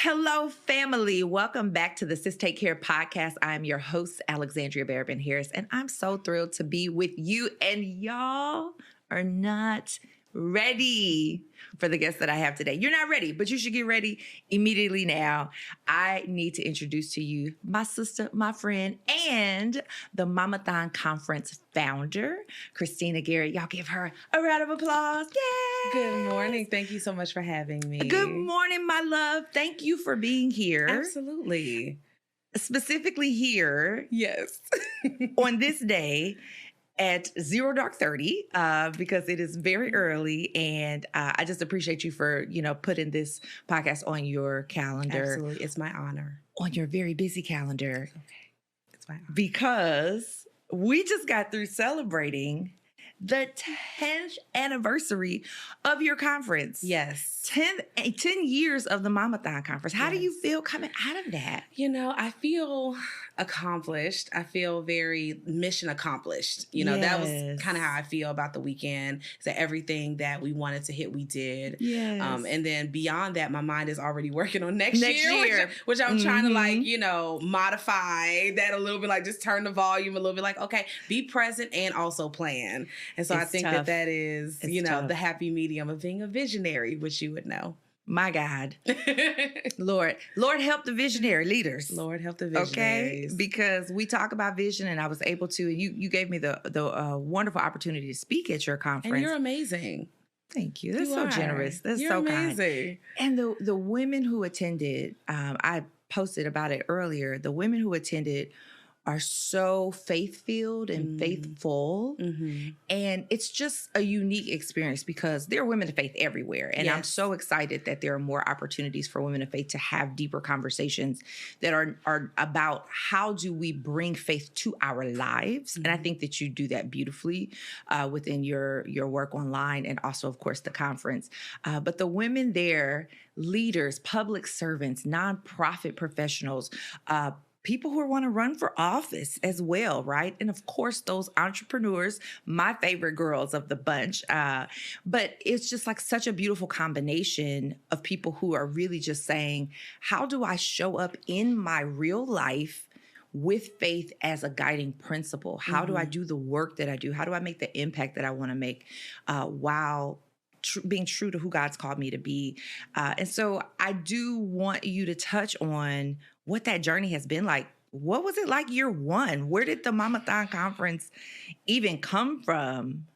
Hello, family. Welcome back to the Sis Take Care podcast. I'm your host, Alexandria Barabin Harris, and I'm so thrilled to be with you. And y'all are not ready for the guest that I have today. You're not ready, but you should get ready immediately now. I need to introduce to you my sister, my friend, and the Momathon Conference founder, Christina Garrett. Y'all give her a round of applause. Yay! Good morning. Thank you so much for having me. Good morning, my love. Thank you for being here. Absolutely. Specifically here. Yes. On this day at 30, because it is very early, and I just appreciate you for, putting this podcast on your calendar. Absolutely. It's my honor. On your very busy calendar. Okay. It's my honor. Because we just got through celebrating the 10th anniversary of your conference. Yes. 10 years of the Momathon Conference. How do you feel coming out of that? I feel accomplished. I feel very mission accomplished. That was kind of how I feel about the weekend. Is that everything that we wanted to hit, we did. Yes. And then beyond that, my mind is already working on next year. Which I'm trying to modify that a little bit, like just turn the volume a little bit, like, okay, be present and also plan. And so I think tough. that is, tough. the happy medium of being a visionary, which you would know. My God. Lord help the visionary leaders. Lord help the visionaries. Okay? Because we talk about vision, and I was able to, you gave me the wonderful opportunity to speak at your conference. And you're amazing. Thank you. That's so generous. That's you're so amazing. Kind. And the women who attended, I posted about it earlier, the women who attended are so faith-filled and faithful. Mm-hmm. And it's just a unique experience because there are women of faith everywhere. And I'm so excited that there are more opportunities for women of faith to have deeper conversations that are about how do we bring faith to our lives. Mm-hmm. And I think that you do that beautifully within your work online and also, of course, the conference. But the women there, leaders, public servants, nonprofit professionals, people who want to run for office as well, right? And of course, those entrepreneurs, my favorite girls of the bunch. But it's just like such a beautiful combination of people who are really just saying, how do I show up in my real life with faith as a guiding principle? How do I do the work that I do? How do I make the impact that I want to make while being true to who God's called me to be? And so I do want you to touch on what that journey has been like. What was it like year one? Where did the Momathon Conference even come from?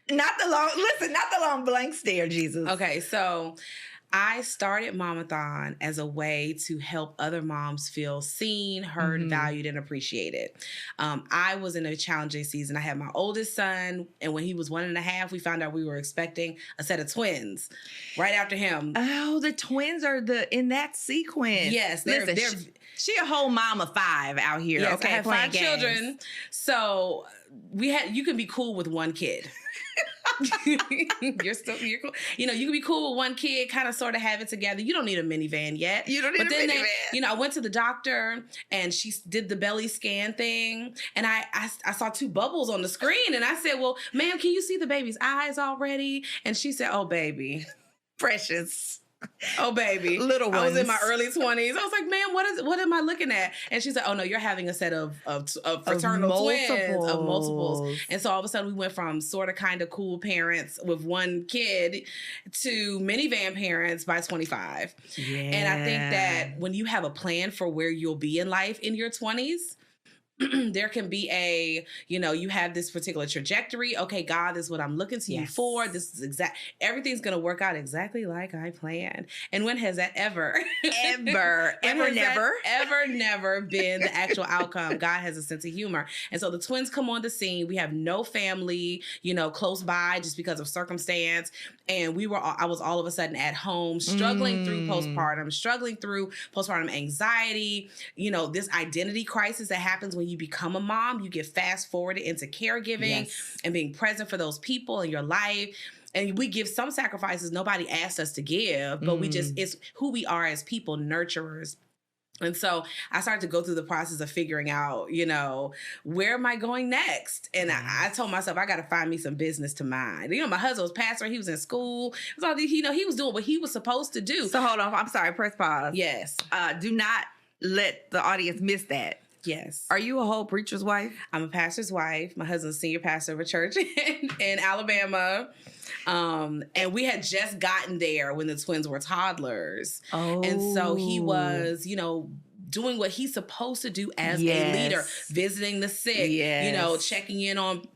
Not the long blank stare, Jesus. Okay, so I started Momathon as a way to help other moms feel seen, heard, valued, and appreciated. I was in a challenging season. I had my oldest son, and when he was 1.5, we found out we were expecting a set of twins right after him. Oh, the twins are in that sequence. Yes, she a whole mom of 5 out here. Yes, okay, I have 5 games. children. So you can be cool with one kid. You're cool. You can be cool with one kid, kind of sort of have it together. You don't need a minivan yet. You don't need a minivan. I went to the doctor and she did the belly scan thing, and I saw 2 bubbles on the screen, and I said, "Well, ma'am, can you see the baby's eyes already?" And she said, "Oh, baby, precious." Oh, baby. Little ones. I was in my early 20s. I was like, "Man, what am I looking at?" And she said, "Oh, no, you're having a set of fraternal twins, of multiples." And so all of a sudden we went from sort of kind of cool parents with one kid to minivan parents by 25. Yeah. And I think that when you have a plan for where you'll be in life in your 20s, there can be you have this particular trajectory. Okay, God, this is what I'm looking to you for. This is everything's going to work out exactly like I planned. And when has that ever never been the actual outcome? God has a sense of humor. And so the twins come on the scene. We have no family, close by just because of circumstance. And I was all of a sudden at home struggling through postpartum anxiety, this identity crisis that happens when you become a mom. You get fast forwarded into caregiving and being present for those people in your life. And we give some sacrifices nobody asked us to give, but it's who we are as people, nurturers, And so I started to go through the process of figuring out, you know, where am I going next? And I told myself, I got to find me some business to mind. You know, my husband was pastor. He was in school. It was all these, you know, he was doing what he was supposed to do. So hold on. I'm sorry. Press pause. Yes. Do not let the audience miss that. Yes. Are you a whole preacher's wife? I'm a pastor's wife. My husband's a senior pastor of a church in Alabama. And we had just gotten there when the twins were toddlers. Oh. And so he was, you know, doing what he's supposed to do as a leader, visiting the sick, you know, checking in on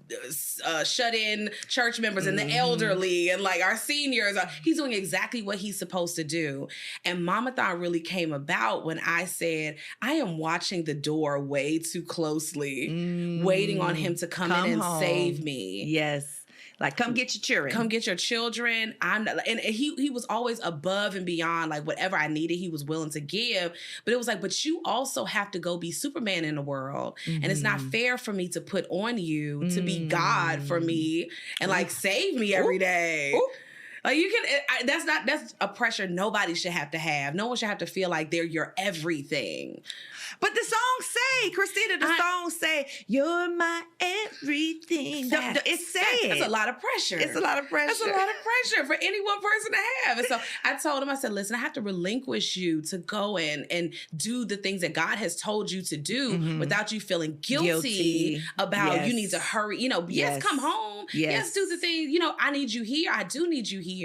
shut-in church members and the elderly and like our seniors. He's doing exactly what he's supposed to do. And Momathon really came about when I said, I am watching the door way too closely, waiting on him to come in and home. Save me. Yes. Like, come get your children. Come get your children. And he was always above and beyond, like, whatever I needed, he was willing to give. But it was like, but you also have to go be Superman in the world. And it's not fair for me to put on you to be God for me and, like, save me every day. Like, you can, that's a pressure nobody should have to have. No one should have to feel like they're your everything. But the song say, Christina, song say, you're my everything. It's saying. That's a lot of pressure. It's a lot of pressure. That's a lot of pressure for any one person to have. And so I told him, I said, listen, I have to relinquish you to go in and do the things that God has told you to do without you feeling guilty about you need to hurry. You know, come home. Yes, do the thing. You know, I need you here. I do need you here.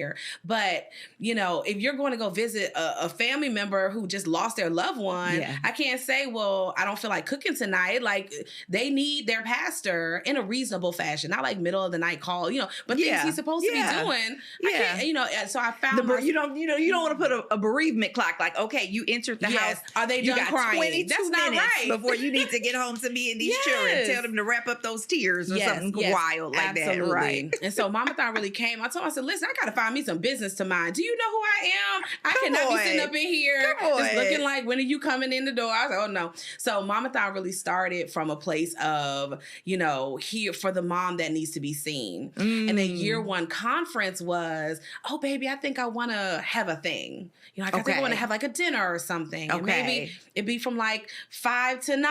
But, you know, if you're going to go visit a family member who just lost their loved one, I can't say, well, I don't feel like cooking tonight. Like, they need their pastor in a reasonable fashion, not like middle of the night call, you know, but things he's supposed to be doing. I can't, you know, so I found you don't want to put a bereavement clock. Like, okay, you entered the house. Are they done crying? 22 That's not right. Before you need to get home to me and these children. Tell them to wrap up those tears or something wild like that. Right. And so Momathon really came. I told him, I said, listen, I got to find me some business to mind. Do you know who I am? I cannot be sitting up in here just looking like, when are you coming in the door? I was like, oh no. So Momathon really started from a place of, you know, here for the mom that needs to be seen. And then year one conference was, oh baby, I think I want to have a thing. You know, like, I think I want to have like a dinner or something. And maybe it'd be from like 5 to 9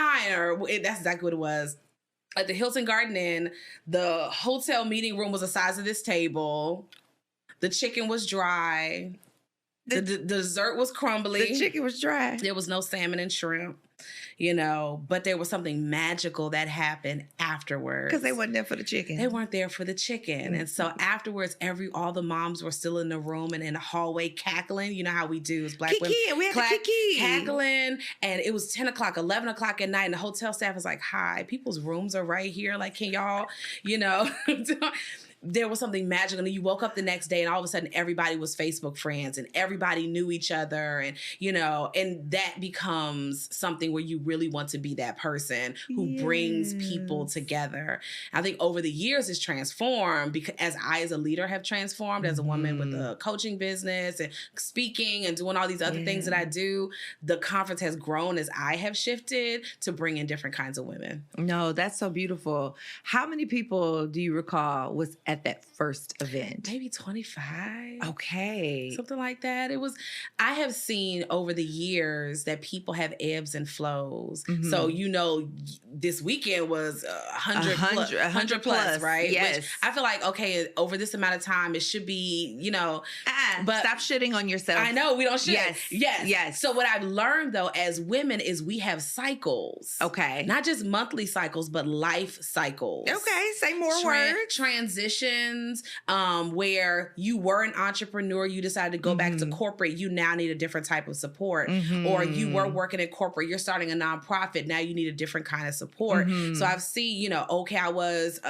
that's exactly what it was. At the Hilton Garden Inn, the hotel meeting room was the size of this table. The chicken was dry. The dessert was crumbly. The chicken was dry. There was no salmon and shrimp, you know, but there was something magical that happened afterwards. Because they weren't there for the chicken. They weren't there for the chicken. And so afterwards, all the moms were still in the room and in the hallway cackling. You know how we do as Black women. We had kiki. Cackling. And it was 10 o'clock, 11 o'clock at night. And the hotel staff was like, hi, people's rooms are right here. Like, can y'all, you know... There was something magical. And you woke up the next day and all of a sudden everybody was Facebook friends and everybody knew each other. And, you know, and that becomes something where you really want to be that person who brings people together. I think over the years it's transformed because as I as a leader have transformed as a woman with a coaching business and speaking and doing all these other things that I do, the conference has grown as I have shifted to bring in different kinds of women. No, that's so beautiful. How many people do you recall was at that first event? Maybe 25. Okay. Something like that. I have seen over the years that people have ebbs and flows. So, you know, this weekend was 100 plus, right? Yes. Which I feel like, okay, over this amount of time, it should be, you know. But stop shitting on yourself. I know, we don't shit. Yes. So what I've learned, though, as women is we have cycles. Okay. Not just monthly cycles, but life cycles. Okay. Say more words. Transitions where you were an entrepreneur, you decided to go back to corporate, you now need a different type of support. Or you were working in corporate, you're starting a nonprofit, now you need a different kind of support. So I've seen, you know, okay, I was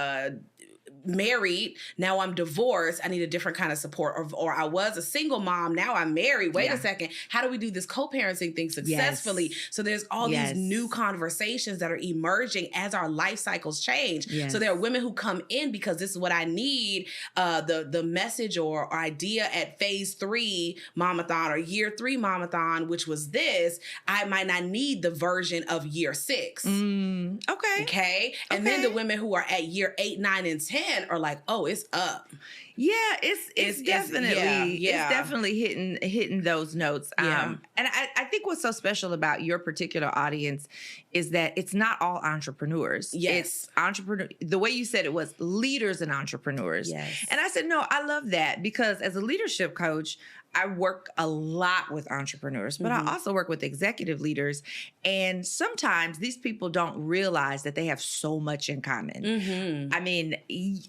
married, now I'm divorced, I need a different kind of support. Or I was a single mom, now I'm married. Wait a second, how do we do this co-parenting thing successfully? So there's all these new conversations that are emerging as our life cycles change. So there are women who come in because this is what I need. The message or idea at phase 3 Momathon or year 3 Momathon, which was this, I might not need the version of year 6. Okay. And then the women who are at year 8, 9, and 10, men are like, oh, it's up. Yeah, it's definitely hitting those notes. Yeah. And I think what's so special about your particular audience is that it's not all entrepreneurs. Yes. It's entrepreneur. The way you said it was leaders and entrepreneurs. Yes. And I said, no, I love that because as a leadership coach, I work a lot with entrepreneurs, but I also work with executive leaders. And sometimes these people don't realize that they have so much in common. I mean,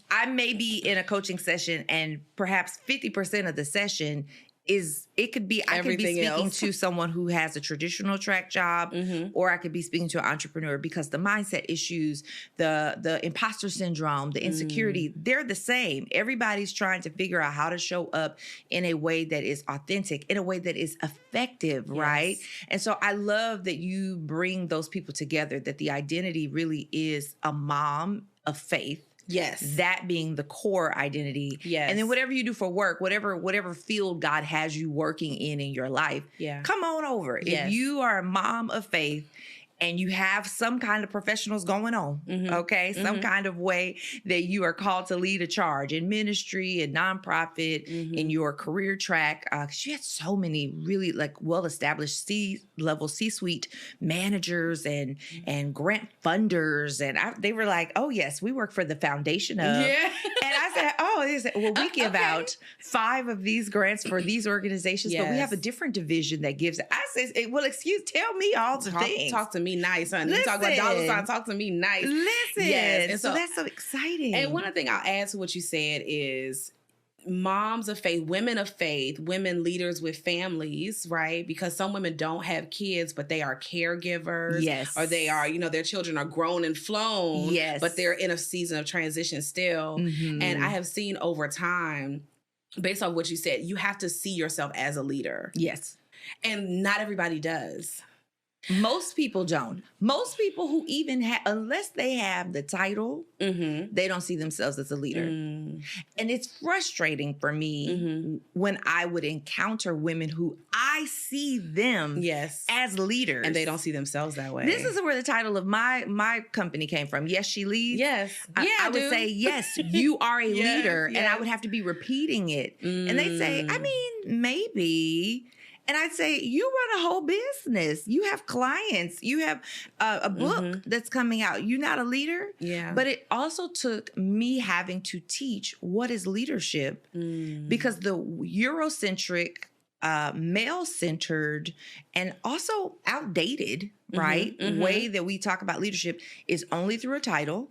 I may be in a coaching session and perhaps 50% of the session I could be speaking to someone who has a traditional track job, or I could be speaking to an entrepreneur because the mindset issues, the imposter syndrome, the insecurity, they're the same. Everybody's trying to figure out how to show up in a way that is authentic, in a way that is effective, right? And so I love that you bring those people together, that the identity really is a mom of faith. Yes. That being the core identity. Yes. And then whatever you do for work, whatever field God has you working in your life, come on over. Yes. If you are a mom of faith and you have some kind of professionals going on, okay? Some kind of way that you are called to lead a charge in ministry and nonprofit, in your career track. Because you had so many really like well-established C-level, C-suite managers and grant funders. And they were like, oh yes, we work for the foundation of. Yeah. And I said, they said, well, we give out 5 of these grants for these organizations, but we have a different division that gives. I said, well, tell me all the things. Talk to me nice, honey. You talk about dollar sign, talk to me nice. Listen. Yes. And so that's so exciting. And one other thing I'll add to what you said is moms of faith, women leaders with families, right? Because some women don't have kids, but they are caregivers. Yes. Or they are, their children are grown and flown. Yes. But they're in a season of transition still. And I have seen over time, based on what you said, you have to see yourself as a leader. Yes. And not everybody does. Most people don't. Most people who even unless they have the title, they don't see themselves as a leader. And it's frustrating for me when I would encounter women who I see them as leaders. And they don't see themselves that way. This is where the title of my company came from. Yes, She Leads. Yes. I would say, yes, you are a leader. And I would have to be repeating it. And they'd say, I mean, maybe. And I'd say, you run a whole business. You have clients. You have a book that's coming out. You're not a leader. Yeah. But it also took me having to teach what is leadership because the Eurocentric, male-centered, and also outdated, right? Way that we talk about leadership is only through a title.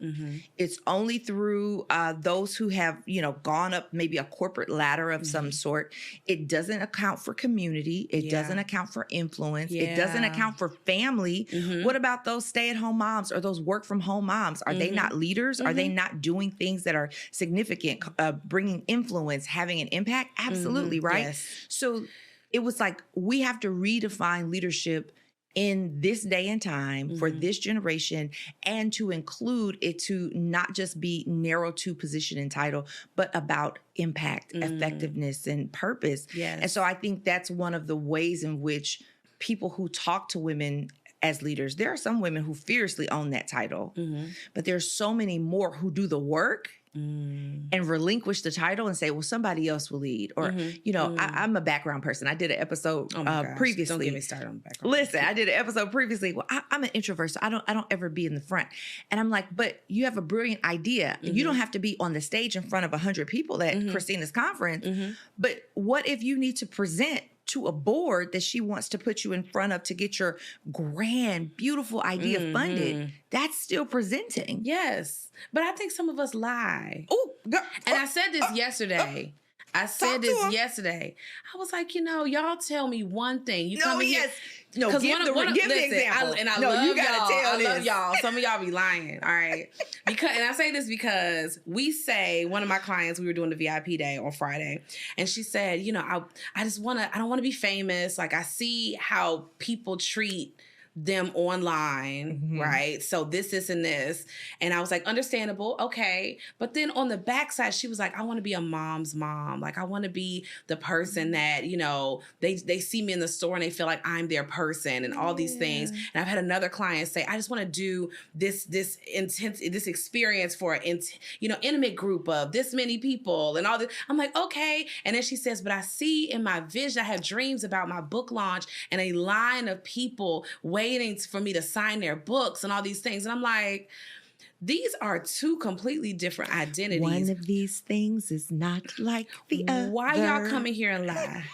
It's only through those who have, gone up maybe a corporate ladder of some sort. It doesn't account for community. It doesn't account for influence. It doesn't account for family. What about those stay-at-home moms or those work-from-home moms? Are they not leaders? Are they not doing things that are significant, bringing influence, having an impact? Absolutely, right? Yes. So it was like, we have to redefine leadership in this day and time for this generation, and to include it to not just be narrow to position and title, but about impact, effectiveness, and purpose. Yes. And so I think that's one of the ways in which people who talk to women as leaders, there are some women who fiercely own that title, but there's so many more who do the work and relinquish the title and say, well, somebody else will lead. Or, I'm a background person. I did an episode previously. Don't get me started on background. Listen, I did an episode previously. Well, I'm an introvert, so I don't ever be in the front. And I'm like, but you have a brilliant idea. You don't have to be on the stage in front of 100 people at Christina's conference. But what if you need to present to a board that she wants to put you in front of to get your grand, beautiful idea funded? That's still presenting. Yes. But I think some of us lie. Oh, and I said this yesterday. I was like, y'all tell me one thing. You come in here. No, give the example. I love y'all. I love y'all. Some of y'all be lying. All right. And I say this because one of my clients, we were doing the VIP day on Friday, and she said, I don't want to be famous. Like, I see how people treat them online, right? So this, and this. And I was like, understandable, okay. But then on the backside, she was like, I want to be a mom's mom. Like, I want to be the person that, you know, they see me in the store and they feel like I'm their person and all these things. And I've had another client say, I just want to do this experience for an intimate group of this many people and all this. I'm like, okay. And then she says, but I see in my vision, I have dreams about my book launch and a line of people waiting for me to sign their books and all these things. And I'm like, these are two completely different identities. One of these things is not like the other. Why y'all coming here and lie?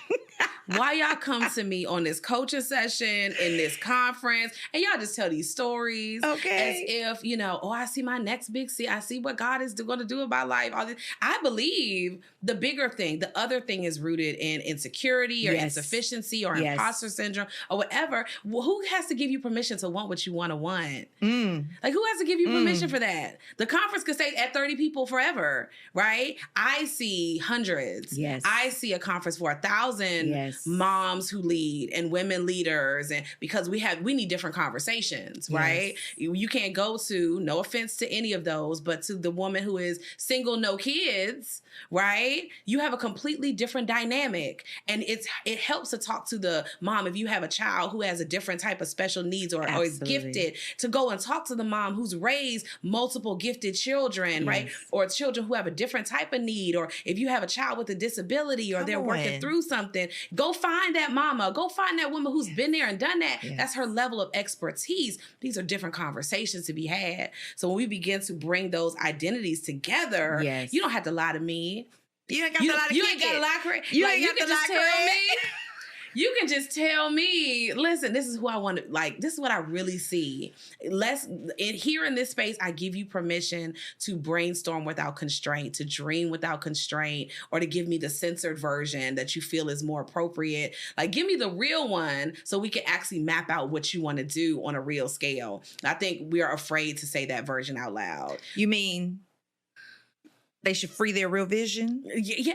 Why y'all come to me on this coaching session, in this conference, and y'all just tell these stories as if, you know, oh, I see my next big C. I see what God is going to do in my life. All this. I believe the bigger thing, the other thing is rooted in insecurity or insufficiency or imposter syndrome or whatever. Well, who has to give you permission to want what you want to want? Like, who has to give you permission for that? The conference could stay at 30 people forever, right? I see hundreds. Yes. I see a conference for 1,000 moms who lead and women leaders, and because we need different conversations, right? You can't go to, no offense to any of those, but to the woman who is single, no kids, right? You have a completely different dynamic, and it helps to talk to the mom if you have a child who has a different type of special needs or is gifted, to go and talk to the mom who's raised multiple gifted children, right? Or children who have a different type of need, or if you have a child with a disability or they're working through something, go find that mama. Go find that woman who's been there and done that. That's her level of expertise. These are different conversations to be had. So when we begin to bring those identities together, you don't have to lie to me. You ain't got to lie to You ain't got to lie correct. You can just tell me. You can just tell me, listen, this is who I want to, like, this is what I really see. Here in this space, I give you permission to brainstorm without constraint, to dream without constraint, or to give me the censored version that you feel is more appropriate. Like, give me the real one so we can actually map out what you want to do on a real scale. I think we are afraid to say that version out loud. You mean they should free their real vision? Yeah.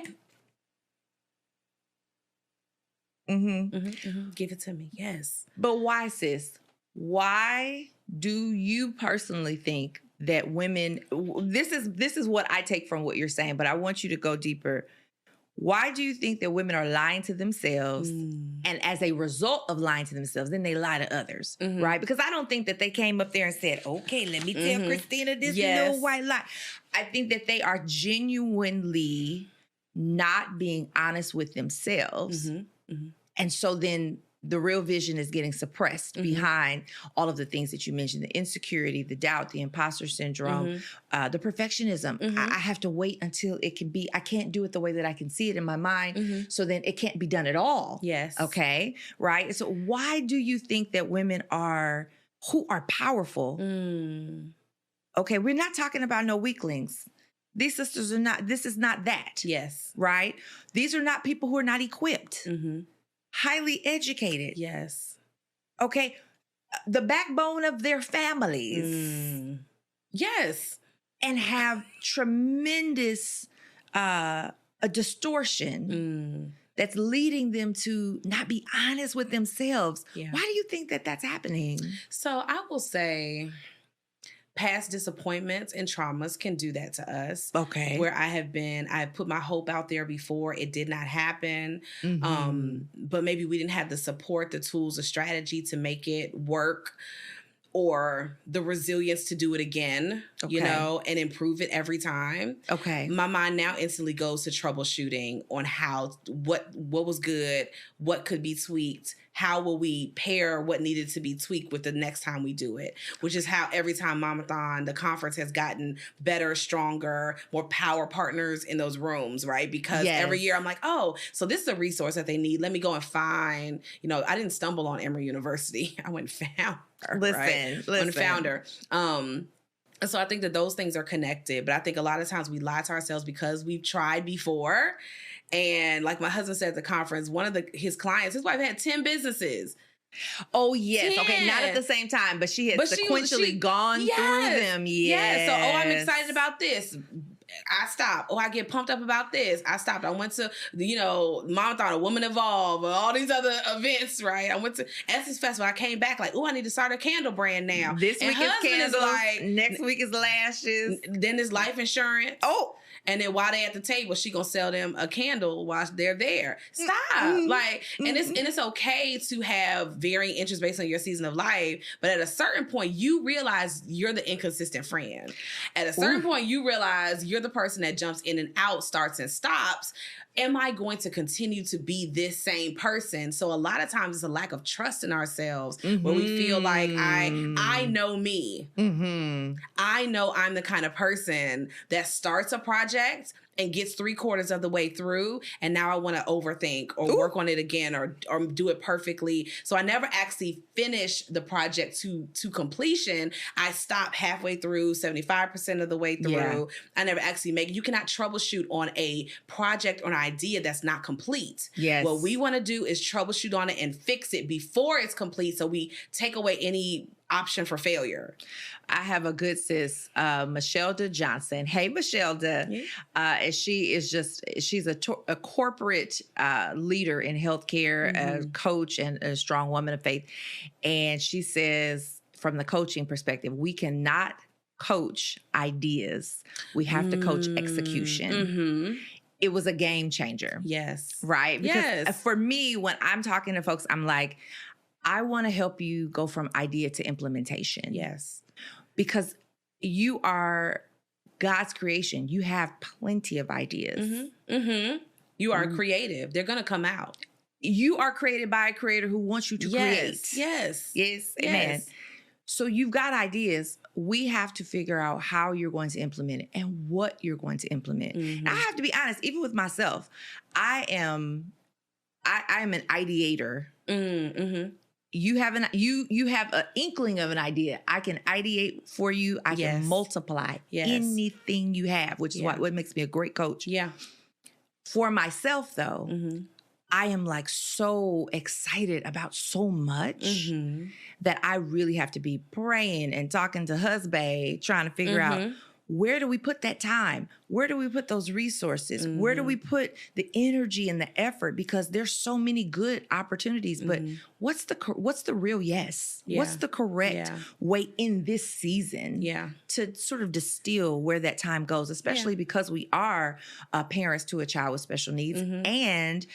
Give it to me. Yes. But why, sis? Why do you personally think that women, this is what I take from what you're saying, but I want you to go deeper. Why do you think that women are lying to themselves, and as a result of lying to themselves, then they lie to others, right? Because I don't think that they came up there and said, okay, let me tell Christina this little white lie. I think that they are genuinely not being honest with themselves. And so then the real vision is getting suppressed behind all of the things that you mentioned, the insecurity, the doubt, the imposter syndrome, the perfectionism. I have to wait until it can be, I can't do it the way that I can see it in my mind. So then it can't be done at all. Yes. Okay. Right. So why do you think that women who are powerful? Okay. We're not talking about no weaklings. These sisters are not, this is not that. Yes. Right. These are not people who are not equipped. Highly educated. Yes. Okay. The backbone of their families. Yes. And have tremendous a distortion that's leading them to not be honest with themselves. Why do you think that that's happening? So I will say, past disappointments and traumas can do that to us. Okay. Where I put my hope out there before, it did not happen. But maybe we didn't have the support, the tools, the strategy to make it work, or the resilience to do it again, you know, and improve it every time. Okay. My mind now instantly goes to troubleshooting on what was good, what could be tweaked, how will we pair what needed to be tweaked with the next time we do it, which is how every time Momathon, the conference has gotten better, stronger, more power partners in those rooms, right? Because every year I'm like, oh, so this is a resource that they need. Let me go and find, you know, I didn't stumble on Emory University. I went and found her, listen. And found her. And so I think that those things are connected, but I think a lot of times we lie to ourselves because we've tried before. And like my husband said at the conference, one of his clients, his wife had 10 businesses. Oh, yes. 10. Okay, not at the same time, but she had sequentially gone through them. Yes. So, I'm excited about this. I stopped. Oh, I get pumped up about this. I stopped. I went to, Momathon, A Woman Evolve, all these other events, right? I went to Essence Festival. I came back like, oh, I need to start a candle brand now. This week is candles. Next week is lashes. Then it's life insurance. Oh. And then while they at the table, she gonna sell them a candle while they're there. Stop. And it's okay to have varying interests based on your season of life. But at a certain point, you realize you're the inconsistent friend. At a certain point, you realize you're the person that jumps in and out, starts and stops. Am I going to continue to be this same person? So a lot of times it's a lack of trust in ourselves where we feel like I know me. I know I'm the kind of person that starts a project and gets 3/4 of the way through, and now I want to overthink or work on it again or do it perfectly. So I never actually finish the project to completion. I stop halfway through, 75% of the way through. Yeah. I never actually make it. You cannot troubleshoot on a project or an idea that's not complete. Yes. What we want to do is troubleshoot on it and fix it before it's complete, so we take away any option for failure. I have a good sis, Michelda Johnson. Hey, Michelda. And she's a corporate leader in healthcare, a coach and a strong woman of faith. And she says, from the coaching perspective, we cannot coach ideas. We have to coach execution. It was a game changer. Yes. Right? Because for me, when I'm talking to folks, I'm like, I want to help you go from idea to implementation. Yes. Because you are God's creation. You have plenty of ideas. You are creative. They're going to come out. You are created by a creator who wants you to create. Yes. Amen. So you've got ideas. We have to figure out how you're going to implement it and what you're going to implement. And I have to be honest, even with myself, I am an ideator. You have you have an inkling of an idea. I can ideate for you. I can multiply anything you have, which is what makes me a great coach. Yeah. For myself, though, I am like so excited about so much that I really have to be praying and talking to husband, trying to figure out, where do we put that time? Where do we put those resources? Where do we put the energy and the effort? Because there's so many good opportunities, but what's the real yes? What's the correct way in this season to sort of distill where that time goes, especially because we are parents to a child with special needs and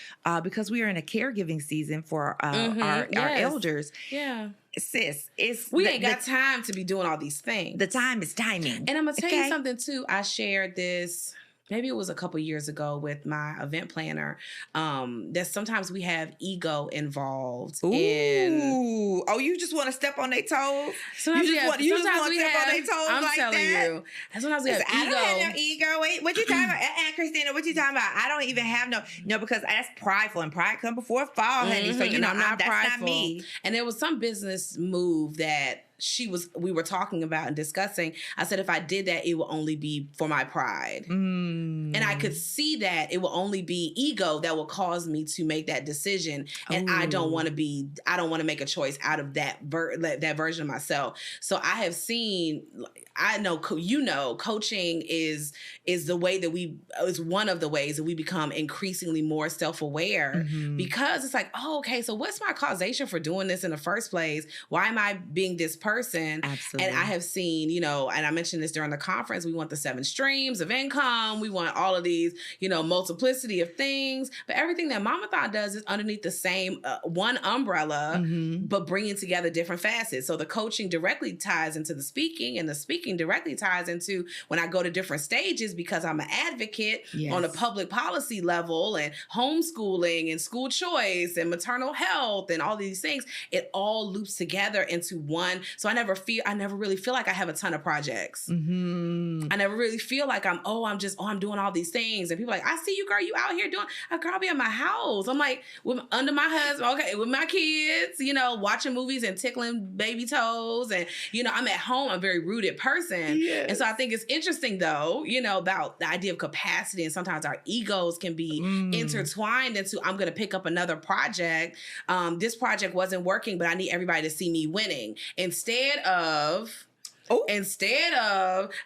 because we are in a caregiving season for our elders. Yeah. Sis, we ain't got time to be doing all these things. The time is timing. And I'm going to tell you something too. I shared this, maybe it was a couple years ago with my event planner, that sometimes we have ego involved. Oh, you just want to step on their toes? Sometimes you just want to step on their toes I'm like telling that? you. Sometimes we have ego. I don't have no ego. Wait, what you talking about? Christina, what you talking about? I don't even have no, because that's prideful, and pride come before a fall, honey. So, I'm not that's prideful. Not me. And there was some business move that we were talking about and discussing. I said, if I did that, it will only be for my pride. And I could see that it will only be ego that will cause me to make that decision. And I don't want to make a choice out of that version of myself. So I have seen, I know, coaching is the way that is one of the ways that we become increasingly more self-aware because it's like, oh, okay, so what's my causation for doing this in the first place? Why am I being this person? Absolutely. And I have seen, and I mentioned this during the conference, we want the 7 streams of income. We want all of these, multiplicity of things. But everything that Momathon does is underneath the same one umbrella, but bringing together different facets. So the coaching directly ties into the speaking, and the speaking directly ties into when I go to different stages because I'm an advocate on a public policy level and homeschooling and school choice and maternal health and all these things. It all loops together into one. So I never really feel like I have a ton of projects. I never really feel like I'm doing all these things. And people are like, I see you, girl, you out here doing, girl, I'll be at my house. I'm like, under my husband, okay, with my kids, watching movies and tickling baby toes. And, I'm at home, I'm a very rooted person. Yes. And so I think it's interesting though, about the idea of capacity. And sometimes our egos can be intertwined into, I'm going to pick up another project. This project wasn't working, but I need everybody to see me winning. Instead of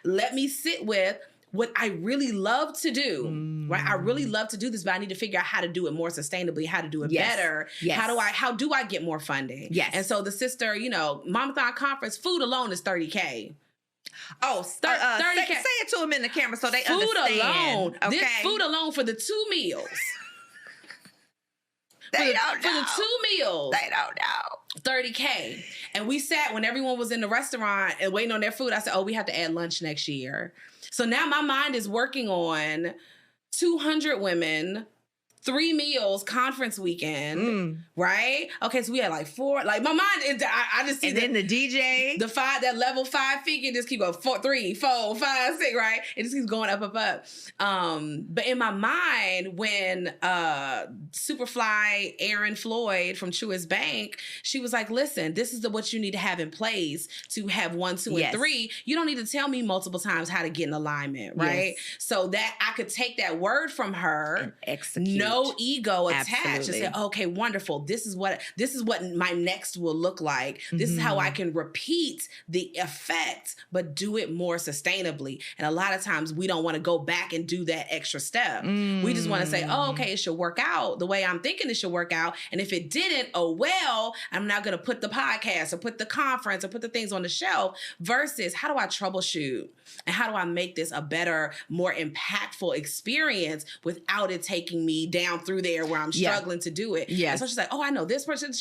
let me sit with, what I really love to do, right? I really love to do this, but I need to figure out how to do it more sustainably, how to do it better. Yes. How do I get more funding? Yes. And so the sister, Momathon conference, food alone is $30K. Oh, 30K. Say it to them in the camera so they understand. Food alone. Okay. This food alone for the 2 meals. They don't know. For the 2 meals. They don't know. $30K. And we sat when everyone was in the restaurant and waiting on their food. I said, we have to add lunch next year. So now my mind is working on 200 women, 3 meals, conference weekend, right? Okay, so we had like 4. Like my mind, I just see. And then the DJ, that level 5 figure just keep going 4, 3, 4, 5, 6, right? It just keeps going up. But in my mind, when Superfly Erin Floyd from Truist Bank, she was like, "Listen, this is what you need to have in place to have 1, 2, and 3. You don't need to tell me multiple times how to get in alignment, right?" Yes. So that I could take that word from her and execute. No ego attached. And say, okay, wonderful. This is what my next will look like. This is how I can repeat the effect, but do it more sustainably. And a lot of times we don't want to go back and do that extra step. We just want to say, okay, it should work out the way I'm thinking it should work out. And if it didn't, oh well, I'm not going to put the podcast or put the conference or put the things on the shelf, versus how do I troubleshoot and how do I make this a better, more impactful experience without it taking me down through there where I'm struggling to do it. Yeah. And so she's like, I know this person.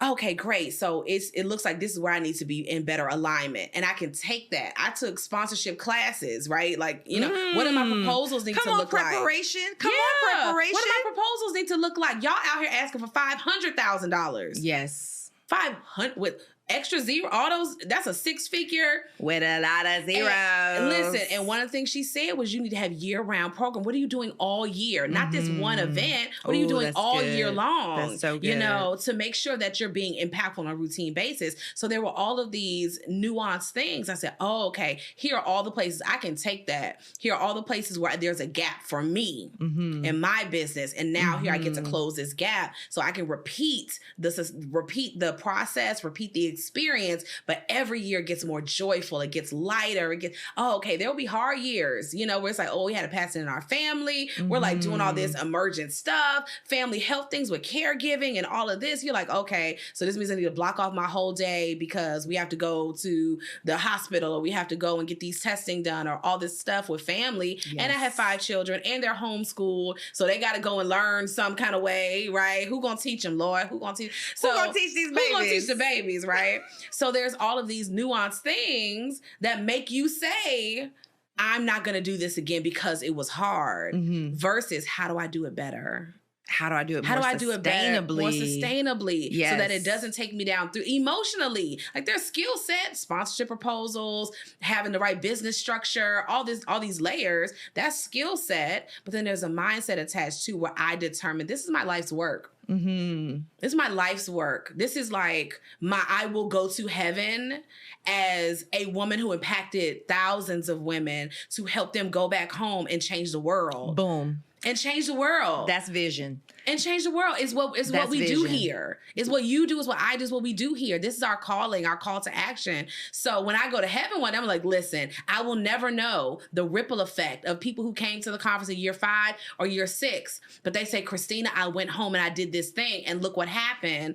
Okay, great. So it looks like this is where I need to be in better alignment. And I can take that. I took sponsorship classes, right? Like, what do my proposals need to look like? Come on, preparation. What do my proposals need to look like? Y'all out here asking for $500,000. Yes. 500 with extra zero, all those, that's a 6-figure. With a lot of zeros. And listen, and one of the things she said was you need to have year-round program. What are you doing all year? Not this one event. What are you doing all year long? That's so good. To make sure that you're being impactful on a routine basis. So there were all of these nuanced things. I said, okay, here are all the places I can take that. Here are all the places where there's a gap for me in my business. And now here I get to close this gap so I can repeat the process, repeat the experience, but every year gets more joyful. It gets lighter. It gets, okay, there will be hard years, where it's like, we had to pass it in our family. We're like doing all this emergent stuff, family health things with caregiving and all of this. You're like, okay, so this means I need to block off my whole day because we have to go to the hospital or we have to go and get these testing done or all this stuff with family. Yes. And I have 5 children and they're homeschooled. So they got to go and learn some kind of way, right? Who gonna teach them, Lord? Who gonna teach? Who gonna teach these babies? Who gonna teach the babies, right? So there's all of these nuanced things that make you say, I'm not going to do this again because it was hard, versus how do I do it better? How do I do it more sustainably? Yes. So that it doesn't take me down through emotionally. Like there's skill set, sponsorship proposals, having the right business structure, all these layers, that's skill set. But then there's a mindset attached to where I determine this is my life's work. This is my life's work. This is like I will go to heaven as a woman who impacted thousands of women to help them go back home and change the world. Boom. And change the world. That's vision. And change the world is what we do here. Is what you do, is what I do, is what we do here. This is our calling, our call to action. So when I go to heaven one day, I'm like, listen, I will never know the ripple effect of people who came to the conference in year 5 or year 6. But they say, Christina, I went home and I did this thing and look what happened.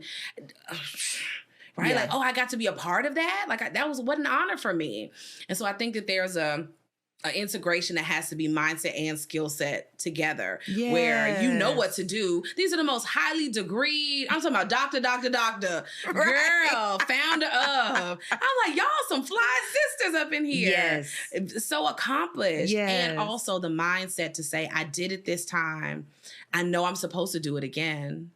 Right? Yeah. Like, I got to be a part of that. Like what an honor for me. And so I think that there's an integration that has to be mindset and skill set together, where you know what to do. These are the most highly degreed, I'm talking about doctor, girl, founder of. I'm like, y'all some fly sisters up in here. Yes. So accomplished. Yes. And also the mindset to say, I did it this time. I know I'm supposed to do it again,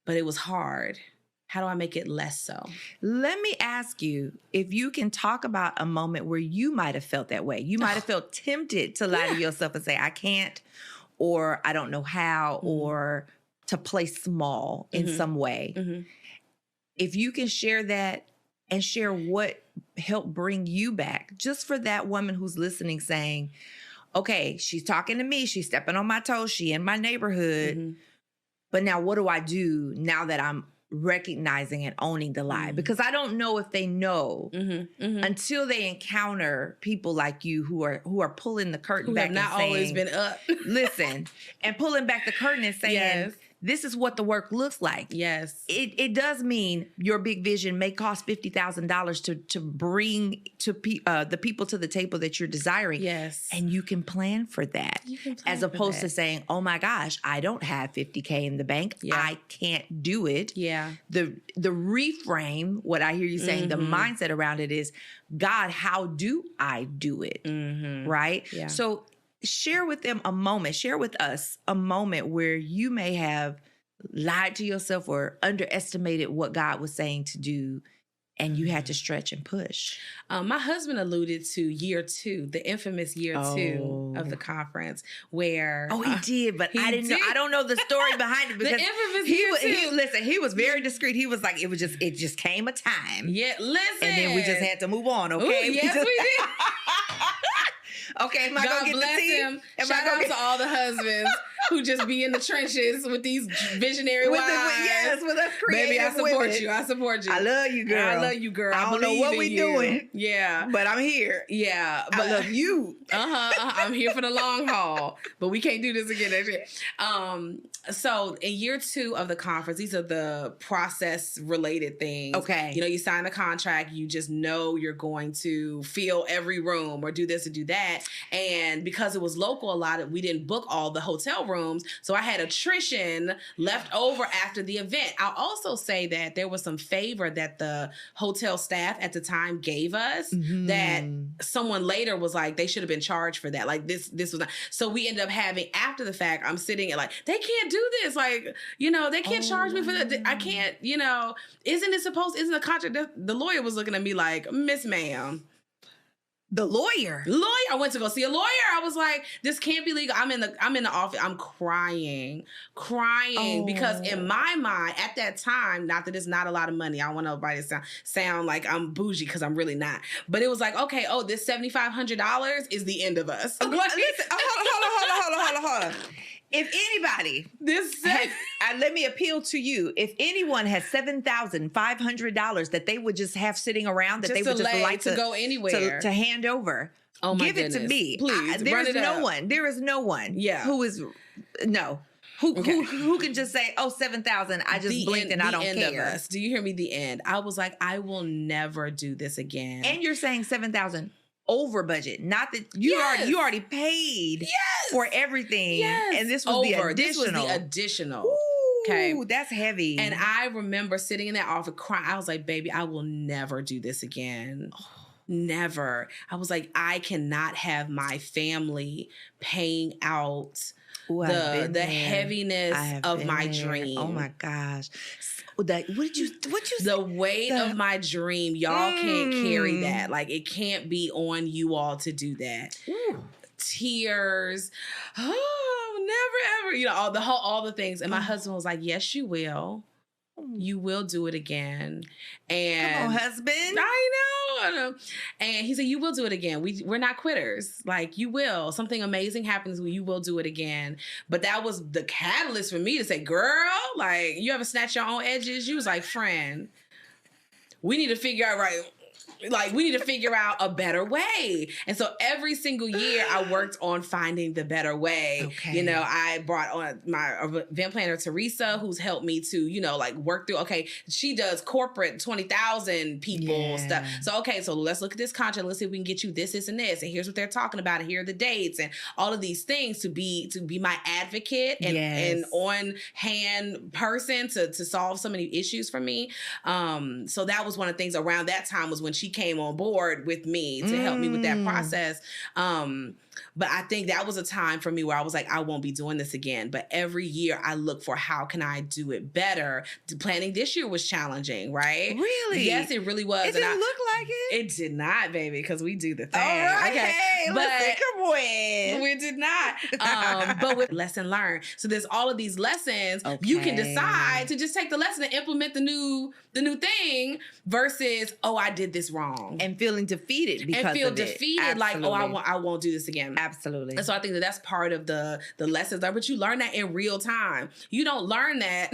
but it was hard. How do I make it less so? Let me ask you if you can talk about a moment where you might have felt that way. You might have felt tempted to lie to yourself and say, I can't, or I don't know how, or to play small in some way. If you can share that and share what helped bring you back, just for that woman who's listening saying, okay, she's talking to me, she's stepping on my toes, she in my neighborhood, but now what do I do now that I'm recognizing and owning the lie, because I don't know if they know until they encounter people like you who are pulling the curtain back, have not and saying, always been up. listen, and pulling back the curtain and saying, Yes. This is what the work looks like. Yes. It does mean your big vision may cost $50,000 to bring to the people to the table that you're desiring. Yes. And you can plan for that. You can plan as for opposed that. to saying, oh my gosh, I don't have $50K in the bank. Yeah. I can't do it. Yeah. The reframe, what I hear you saying, the mindset around it is, God, how do I do it? Right? Yeah. So share with them share with us a moment where you may have lied to yourself or underestimated what God was saying to do, and you had to stretch and push. My husband alluded to year 2, the infamous year 2 of the conference, where he did, but I didn't know. I don't know the story behind it, because the infamous he was very discreet. He was like, it just came a time. Yeah, listen. And then we just had to move on, okay? Ooh, yes, we did. Okay, am I God gonna get bless the tea? him. Shout out to all the husbands who just be in the trenches with these visionary wives. With us creative Baby, I support women. you. I support you. I love you, girl. I love you, girl. I don't know what we doing. Yeah. But I'm here. Yeah. But I love you. I'm here for the long haul. But we can't do this again next year. So in year 2 of the conference, these are the process related things. Okay. You know, you sign the contract, you just know you're going to fill every room or do this and do that. And because it was local, we didn't book all the hotel rooms. So I had attrition left over after the event. I'll also say that there was some favor that the hotel staff at the time gave us that someone later was like, they should have been charged for that. Like this was not. So we ended up having, after the fact, I'm sitting at like, they can't do this. Like, you know, they can't charge me for that. I can't, you know, isn't the contract? The lawyer was looking at me like, Miss Ma'am. The lawyer. I went to go see a lawyer. I was like, this can't be legal. I'm in the office. I'm crying because in my mind at that time, not that it's not a lot of money. I don't want nobody to sound like I'm bougie, because I'm really not. But it was like, okay, this $7,500 is the end of us. Okay, listen, hold on. If anybody, let me appeal to you. If anyone has $7,500 that they would just have sitting around, that they would just like to go anywhere to hand over, give it to me, please. There is no one. Yeah. Who can just say, 7,000. I just blinked and I don't care. Do you hear me? The end. I was like, I will never do this again. And you're saying 7,000 over budget, not that you already paid for everything. Yes. And this was the additional. This was the additional. Ooh, okay, that's heavy. And I remember sitting in that office crying. I was like, baby, I will never do this again. Never. I was like, I cannot have my family paying out the heaviness of my dream. Oh my gosh. The weight of my dream, y'all can't carry that. Like, it can't be on you all to do that. Ooh. Tears. Never ever. You know, all the things. And my husband was like, yes, you will. You will do it again. And come on, husband. I know. And he said, you will do it again. We're not quitters. Like, you will. Something amazing happens, you will do it again. But that was the catalyst for me to say, girl, like, you ever snatch your own edges? You was like, friend, we need to figure out a better way. And so every single year I worked on finding the better way. Okay. You know, I brought on my event planner, Teresa, who's helped me to, work through, okay, she does corporate 20,000 people stuff. So let's look at this contract. Let's see if we can get you this, and this. And here's what they're talking about. And here are the dates and all of these things to be my advocate and on hand person to solve so many issues for me. So that was one of the things around that time, was when she came on board with me to help me with that process. But I think that was a time for me where I was like, I won't be doing this again. But every year I look for, how can I do it better? Planning this year was challenging, right? Really? Yes, it really was. It didn't look like it? It did not, baby, because we do the thing. All right, okay. hey, listen, come on. We did not. But with lesson learned. So there's all of these lessons. Okay. You can decide to just take the lesson and implement the new thing versus, I did this wrong. And feeling defeated because of it. Defeated. Absolutely. Like, I won't do this again. time. Absolutely. And so I think that that's part of the lessons there, but you learn that in real time. You don't learn that,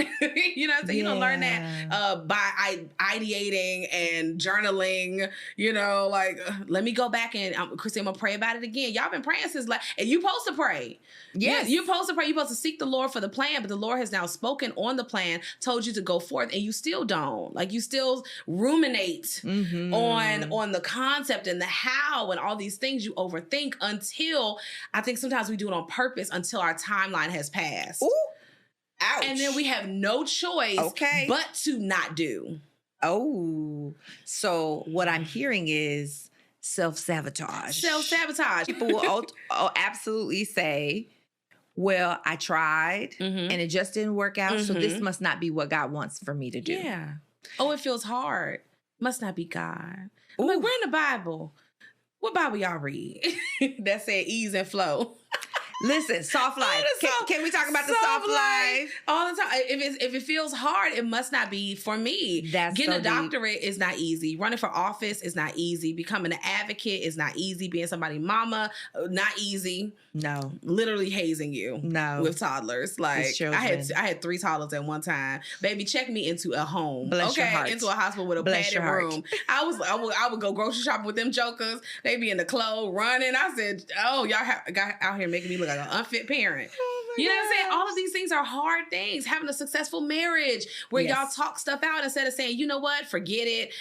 you know what I'm saying? You don't learn that by ideating and journaling, you know, like, let me go back and Christine, I'm gonna pray about it again. Y'all been praying since and you supposed to pray. Yes. You're supposed to pray. You're supposed to seek the Lord for the plan, but the Lord has now spoken on the plan, told you to go forth, and you still don't. Like, you still ruminate on the concept and the how and all these things you overthink until, I think sometimes we do it on purpose, until our timeline has passed. Ooh. Ouch. And then we have no choice but to not do. Oh, so what I'm hearing is self-sabotage. Self-sabotage. People will absolutely say, well, I tried and it just didn't work out. So this must not be what God wants for me to do. Yeah. Oh, it feels hard. Must not be God. I'm like, we're in the Bible. What Bible y'all read? That said ease and flow. Listen, soft life. Can we talk about the soft life? All the time. If it feels hard, it must not be for me. Getting a doctorate is not easy. Running for office is not easy. Becoming an advocate is not easy. Being somebody's mama, not easy. No. Literally hazing you. No. With toddlers. Like, I had 3 toddlers at one time. Baby, check me into a home. Bless your heart. Into a hospital with a padded room. I would go grocery shopping with them jokers. They be in the clothes running. I said, oh, y'all got out here making me look like an unfit parent. You know what I'm saying? All of these things are hard things. Having a successful marriage where y'all talk stuff out instead of saying, you know what, forget it.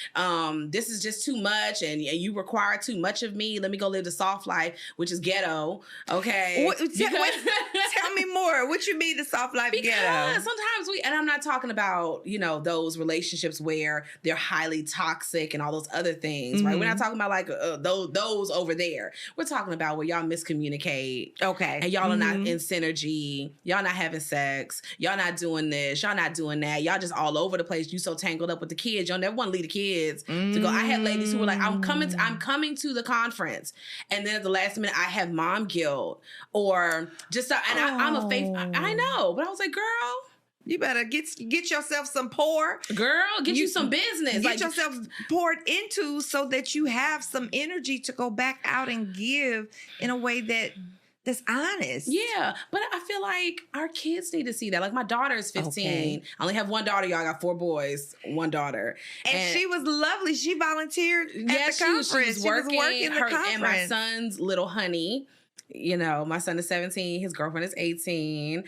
This is just too much and you require too much of me. Let me go live the soft life, which is ghetto. Okay. Tell me more. What you mean the soft life ghetto? Sometimes and I'm not talking about, you know, those relationships where they're highly toxic and all those other things, right? We're not talking about like those over there. We're talking about where y'all miscommunicate. Okay. And y'all are not in synergy. Y'all not having sex. Y'all not doing this. Y'all not doing that. Y'all just all over the place. You so tangled up with the kids. Y'all never want to leave the kids to go. I had ladies who were like, I'm coming to the conference. And then at the last minute, I have mom guilt or just, I'm a faith. I know. But I was like, girl, you better get yourself some pour. Girl, get you some business. Get yourself poured into so that you have some energy to go back out and give in a way that's honest. Yeah, but I feel like our kids need to see that. Like, my daughter is 15. Okay. I only have one daughter, y'all. I got 4 boys, 1 daughter. And she was lovely. She volunteered at the conference. She was working the conference. And my son's little honey, you know, my son is 17. His girlfriend is 18.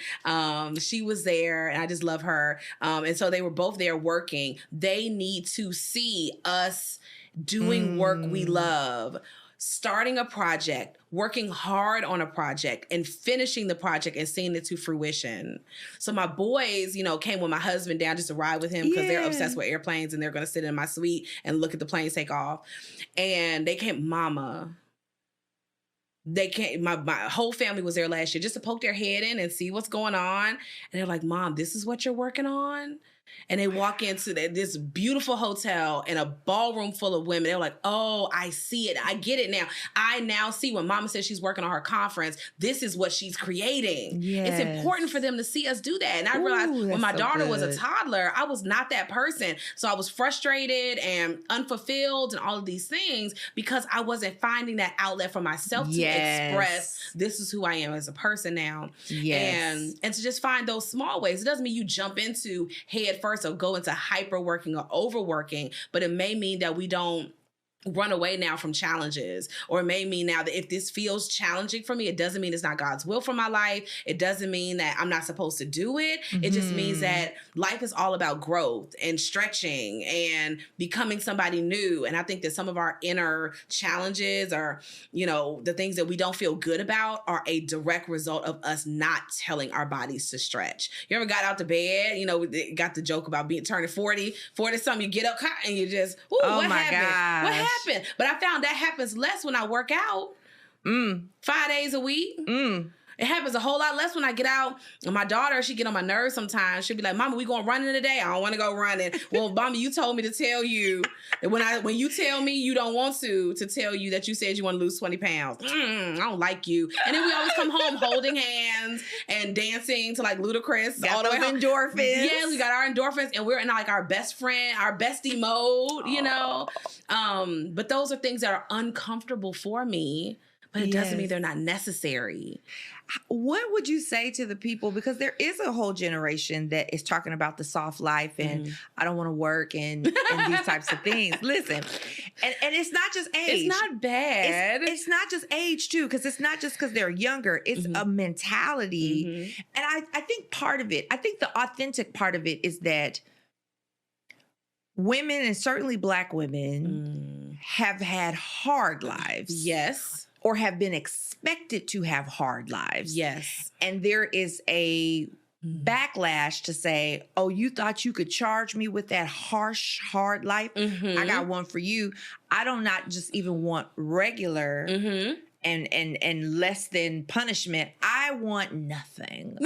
She was there, and I just love her. And so they were both there working. They need to see us doing work we love. Starting a project, working hard on a project, and finishing the project and seeing it to fruition. So my boys, you know, came with my husband down just to ride with him because they're obsessed with airplanes and they're going to sit in my suite and look at the planes take off. And they came, Mama. They came, my whole family was there last year just to poke their head in and see what's going on. And they're like, Mom, this is what you're working on? And they walk into this beautiful hotel in a ballroom full of women. They're like, oh, I see it. I get it now. I now see when Mama says she's working on her conference, this is what she's creating. Yes. It's important for them to see us do that. And I realized when my daughter was a toddler, I was not that person. So I was frustrated and unfulfilled and all of these things because I wasn't finding that outlet for myself to express this is who I am as a person now. Yes. And to just find those small ways. It doesn't mean you jump into head first or go into hyper working or overworking, but it may mean that we don't run away now from challenges, or it may mean now that if this feels challenging for me, it doesn't mean it's not God's will for my life. It doesn't mean that I'm not supposed to do it. It just means that life is all about growth and stretching and becoming somebody new. And I think that some of our inner challenges or, you know, the things that we don't feel good about are a direct result of us not telling our bodies to stretch. You ever got out to bed, you know, got the joke about turning 40 something, you get up and you just, what happened? Gosh. What happened? But I found that happens less when I work out 5 days a week. It happens a whole lot less when I get out. And my daughter, she get on my nerves sometimes. She'll be like, Mama, we going running today? I don't want to go running. Well, Mama, you told me to tell you that when you tell me you don't want to tell you that you said you want to lose 20 pounds. I don't like you. And then we always come home holding hands and dancing to like Ludacris. Got all the way home. Endorphins. Yeah, we got our endorphins and we're in like our best friend, our bestie mode, you know. But those are things that are uncomfortable for me. but it doesn't mean they're not necessary. What would you say to the people? Because there is a whole generation that is talking about the soft life and I don't want to work and these types of things. Listen, and it's not just age. It's not bad. It's not just age too, because it's not just because they're younger. It's a mentality. And I think part of it, I think the authentic part of it is that women, and certainly Black women, have had hard lives. Yes. Or have been expected to have hard lives. Yes. And there is a backlash to say, oh, you thought you could charge me with that harsh, hard life? I got one for you. I don't not just even want regular and less than punishment. I want nothing.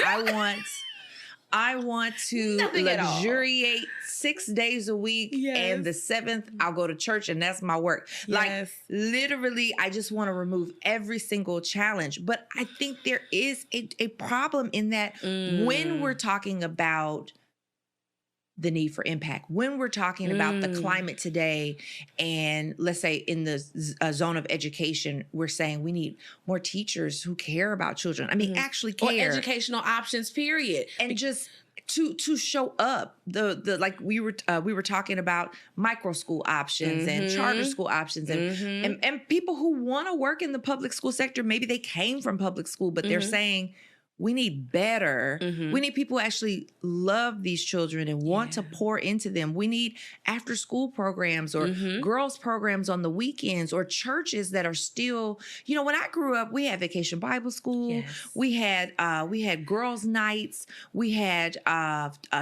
I want to luxuriate 6 days a week, and the 7th I'll go to church, and that's my work. Like literally, I just want to remove every single challenge. But I think there is a problem in that when we're talking about the need for impact, when we're talking about the climate today, and let's say in the zone of education, we're saying we need more teachers who care about children. I mean, actually care. Or educational options, period. And just to show up, the like we were talking about micro school options and charter school options and people who want to work in the public school sector. Maybe they came from public school, but they're saying, we need better. We need people who actually love these children and want to pour into them. We need after school programs or girls programs on the weekends or churches that are still, you know, when I grew up, we had Vacation Bible School. We had girls' nights. We had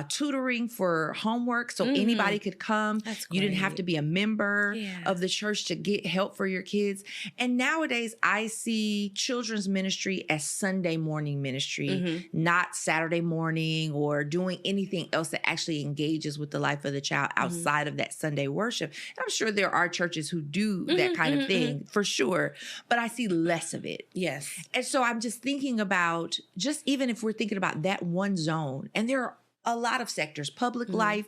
tutoring for homework so anybody could come. You didn't have to be a member of the church to get help for your kids. And nowadays I see children's ministry as Sunday morning ministry. Not Saturday morning or doing anything else that actually engages with the life of the child outside of that Sunday worship. And I'm sure there are churches who do that kind of thing for sure, but I see less of it. Yes. And so I'm just thinking about, just even if we're thinking about that one zone, and there are a lot of sectors, public life,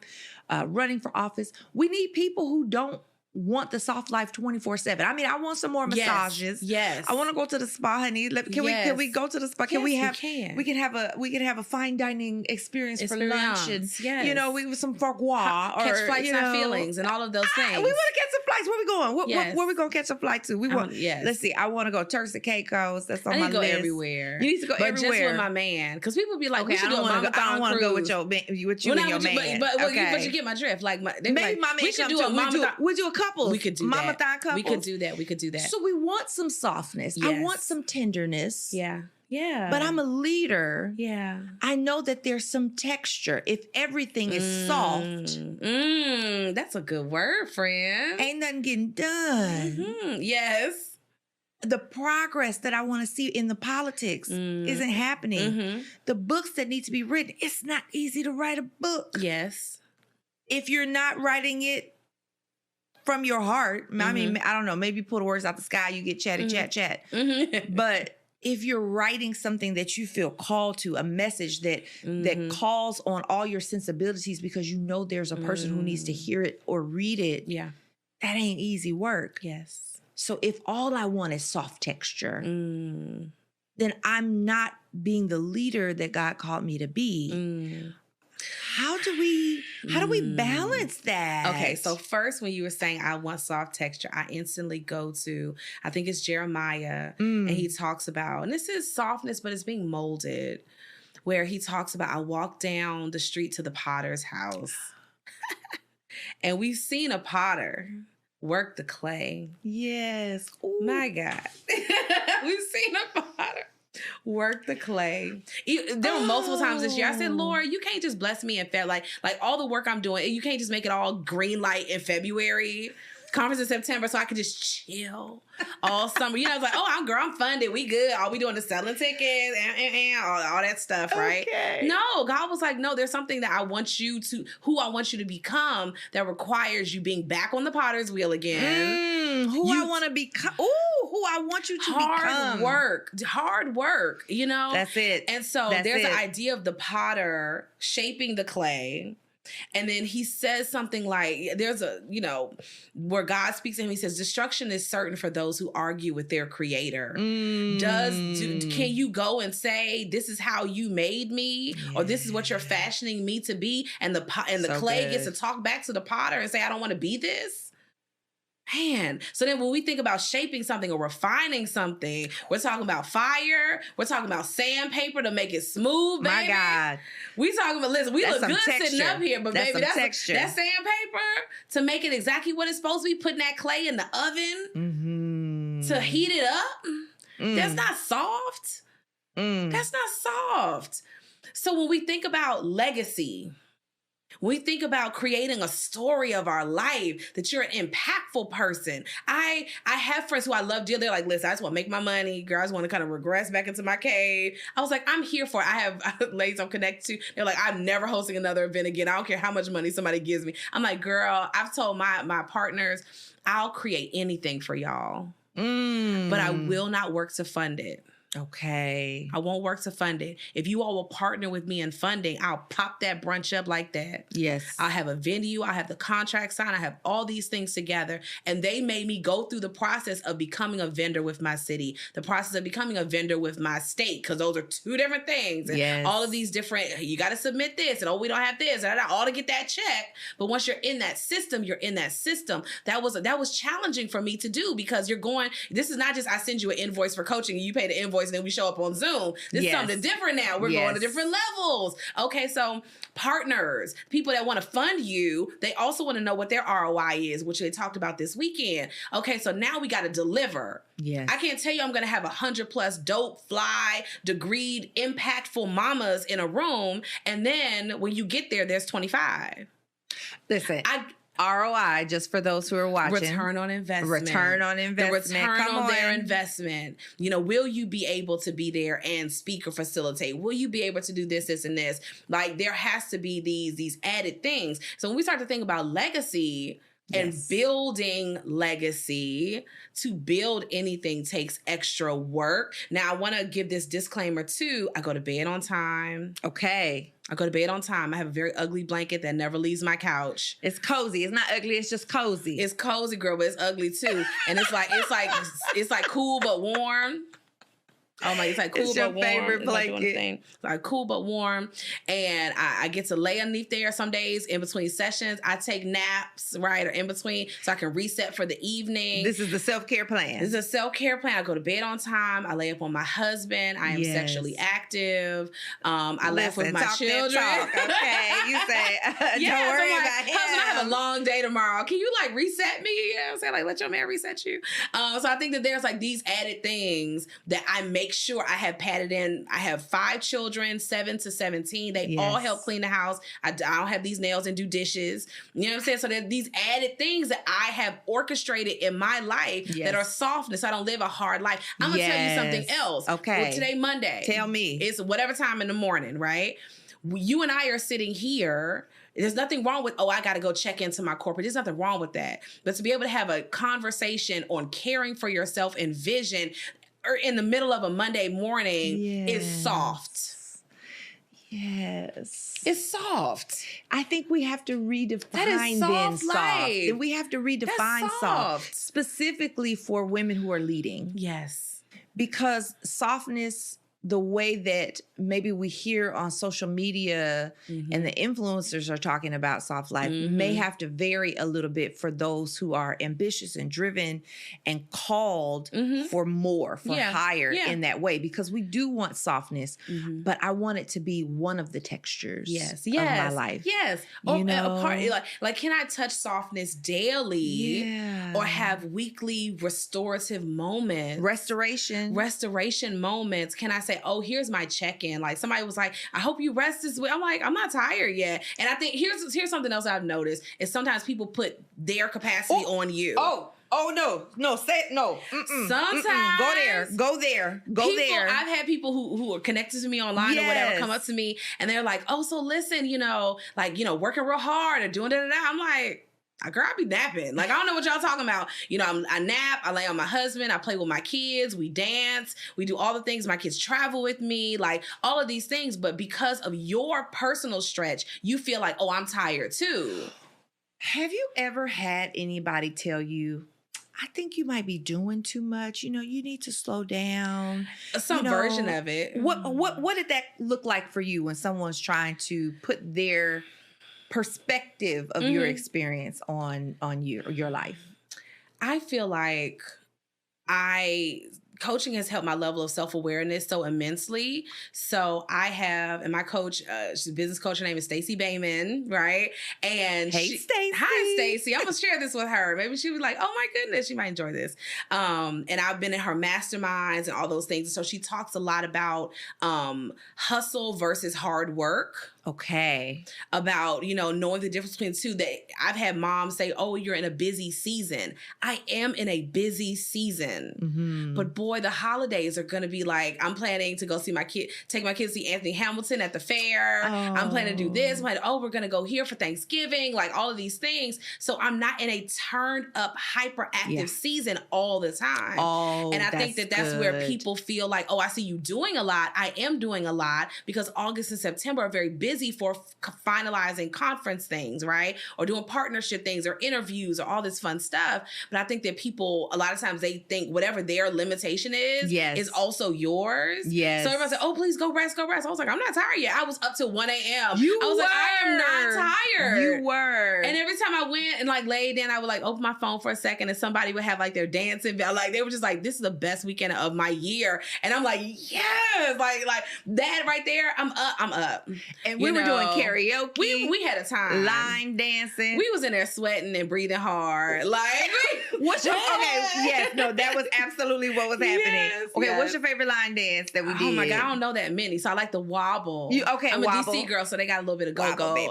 running for office, we need people who don't want the soft life 24/7. I mean, I want some more massages. Yes. I want to go to the spa, honey. Can we go to the spa? Can we can have a fine dining experience for lunch, and you know, we some foie gras or catch flights, not feelings, and all of those things. We want to catch some flights. Where we going? Where we going to catch a flight to? We want. Let's see. I want to go Turks and Caicos. That's on my list. I need to go everywhere. You need to go everywhere. But just with my man, because people be like, okay, I don't want to go with you and your man. But you get my drift. Like maybe my man. We should do a we do a couple. We could do Momathon that. couples. We could do that. So we want some softness. I want some tenderness. Yeah. But I'm a leader. Yeah. I know that there's some texture. If everything is soft. That's a good word, friend. Ain't nothing getting done. Yes. The progress that I want to see in the politics isn't happening. The books that need to be written, it's not easy to write a book. Yes. If you're not writing it from your heart, I mean, I don't know, maybe pull the words out the sky, you get chatty, chat. But if you're writing something that you feel called to, a message that calls on all your sensibilities because you know there's a person who needs to hear it or read it, that ain't easy work. Yes. So if all I want is soft texture, then I'm not being the leader that God called me to be. How do we balance that? Okay, so first when you were saying I want soft texture, I instantly go to, I think it's Jeremiah, and he talks about, and this is softness, but it's being molded, where he talks about, I walked down the street to the potter's house, and we've seen a potter work the clay. Yes. Ooh. My God. We've seen a potter work the clay. There were multiple times this year I said, Lord, you can't just bless me in February. Like all the work I'm doing, you can't just make it all green light in February, conference in September, so I could just chill all summer. You know, it's like, I'm funded. We good. All we doing is selling tickets and all that stuff, right? Okay. No, God was like, no, there's something that I want you to become that requires you being back on the potter's wheel again. I want to become. Ooh, who I want you to become. Hard work, you know? That's it. And so there's the idea of the potter shaping the clay And then he says something like, there's a, where God speaks to him, he says, destruction is certain for those who argue with their creator. Can you go and say, this is how you made me, or this is what you're fashioning me to be? And the clay gets to talk back to the potter and say, I don't want to be this. Man. So then when we think about shaping something or refining something, we're talking about fire. We're talking about sandpaper to make it smooth, baby. My God. We talking about, listen, we look good texture. Sitting up here, but baby, that's texture. That sandpaper to make it exactly what it's supposed to be, putting that clay in the oven to heat it up. That's not soft. That's not soft. So when we think about legacy, we think about creating a story of our life, that you're an impactful person. I have friends who I love dearly. They're like, listen, I just want to make my money. Girl, I just want to kind of regress back into my cave. I was like, I'm here for it. I have ladies I'm connected to. They're like, I'm never hosting another event again. I don't care how much money somebody gives me. I'm like, girl, I've told my partners, I'll create anything for y'all, but I will not work to fund it. Okay. I won't work to fund it. If you all will partner with me in funding, I'll pop that brunch up like that. Yes. I'll have a venue. I'll have the contract signed. I have all these things together. And they made me go through the process of becoming a vendor with my city, the process of becoming a vendor with my state, because those are two different things. And all of these different, you got to submit this, and we don't have this, and all to get that check. But once you're in that system, you're in that system. That was challenging for me to do, because you're going, this is not just I send you an invoice for coaching and you pay the invoice and then we show up on Zoom. This is something different now. We're going to different levels. Okay, so partners, people that want to fund you, they also want to know what their ROI is, which they talked about this weekend. Okay, so now we got to deliver. Yes. I can't tell you I'm going to have 100+ dope, fly, degreed, impactful mamas in a room, and then when you get there, there's 25. Listen, ROI, just for those who are watching. Return on investment. Return on investment. The return on their investment. Will you be able to be there and speak or facilitate? Will you be able to do this, this, and this? Like, there has to be these added things. So when we start to think about legacy and building legacy, to build anything takes extra work. Now, I want to give this disclaimer too. I go to bed on time. Okay. I go to bed on time. I have a very ugly blanket that never leaves my couch. It's cozy. It's not ugly. It's just cozy. It's cozy, girl, but it's ugly too. And it's like cool but warm. Oh my, it's like cool it's your but warm. Favorite blanket. Like cool but warm. And I get to lay underneath there some days in between sessions. I take naps, right? Or in between, so I can reset for the evening. This is the self-care plan. This is a self-care plan. I go to bed on time. I lay up on my husband. I am sexually active. I laugh with my children. Okay. You say, don't worry about him. Husband, I have a long day tomorrow. Can you like reset me? You know what I'm saying? Like, let your man reset you. So I think that there's like these added things that I make sure I have padded in. I have 5 children, 7 to 17. They all help clean the house. I don't have these nails and do dishes. You know what I'm saying? So there are these added things that I have orchestrated in my life that are softness. I don't live a hard life. I'm going to tell you something else. Okay. Well, today, Monday. Tell me. It's whatever time in the morning, right? You and I are sitting here. There's nothing wrong with, I got to go check into my corporate. There's nothing wrong with that. But to be able to have a conversation on caring for yourself and vision or in the middle of a Monday morning is soft. Yes. It's soft. I think we have to redefine that is soft life. We have to redefine soft specifically for women who are leading. Yes. Because softness, the way that maybe we hear on social media and the influencers are talking about soft life may have to vary a little bit for those who are ambitious and driven and called for more, for higher in that way, because we do want softness, but I want it to be one of the textures of my life. Yes. You know? A part, like, can I touch softness daily or have weekly restorative moments? Restoration moments. Can I say, here's my check-in? Like, somebody was like, I hope you rest this week. I'm like, I'm not tired yet. And I think here's something else I've noticed is sometimes people put their capacity on you. No, say no. Sometimes go there. I've had people who are connected to me online or whatever come up to me and they're like, so listen, working real hard or doing da-da-da. I'm like, girl, I be napping. Like, I don't know what y'all talking about. You know, I nap, I lay on my husband, I play with my kids, we dance, we do all the things. My kids travel with me, like all of these things. But because of your personal stretch, you feel like, oh, I'm tired too. Have you ever had anybody tell you, I think you might be doing too much. You know, you need to slow down. Some version of it. What did that look like for you when someone's trying to put their perspective of your experience on your life? I feel like coaching has helped my level of self-awareness so immensely. So I have, and my coach, she's a business coach, her name is Stacey Bayman, right? And Stacey. Hi, Stacey. I'm going to share this with her. Maybe she was like, oh my goodness, she might enjoy this. And I've been in her masterminds and all those things. So she talks a lot about hustle versus hard work. Okay. About, you know, knowing the difference between two. That I've had moms say, oh, you're in a busy season. I am in a busy season. But boy, the holidays are going to be like, I'm planning to go see take my kids to see Anthony Hamilton at the fair. I'm planning to do this. We're going to go here for Thanksgiving, like all of these things. So I'm not in a turned up, hyperactive season all the time. And I think that's where people feel like, oh, I see you doing a lot. I am doing a lot because August and September are very busy for finalizing conference things, right? Or doing partnership things or interviews or all this fun stuff. But I think that people, a lot of times they think whatever their limitation is also yours. Yes. So everybody said, oh, please go rest. I was like, I'm not tired yet. I was up till 1 a.m. I was like, I am not tired. You were. And every time I went and like laid in, I would like open my phone for a second and somebody would have like their dancing. Like they were just like, this is the best weekend of my year. And I'm like, yes, like that right there. I'm up. And we were doing karaoke. We had a time. Line dancing. We was in there sweating and breathing hard. Like, that was absolutely what was happening. Yes, what's your favorite line dance that we did? Oh my God, I don't know that many. So I like the wobble. I'm wobble. a DC girl, so they got a little bit of go-go. So they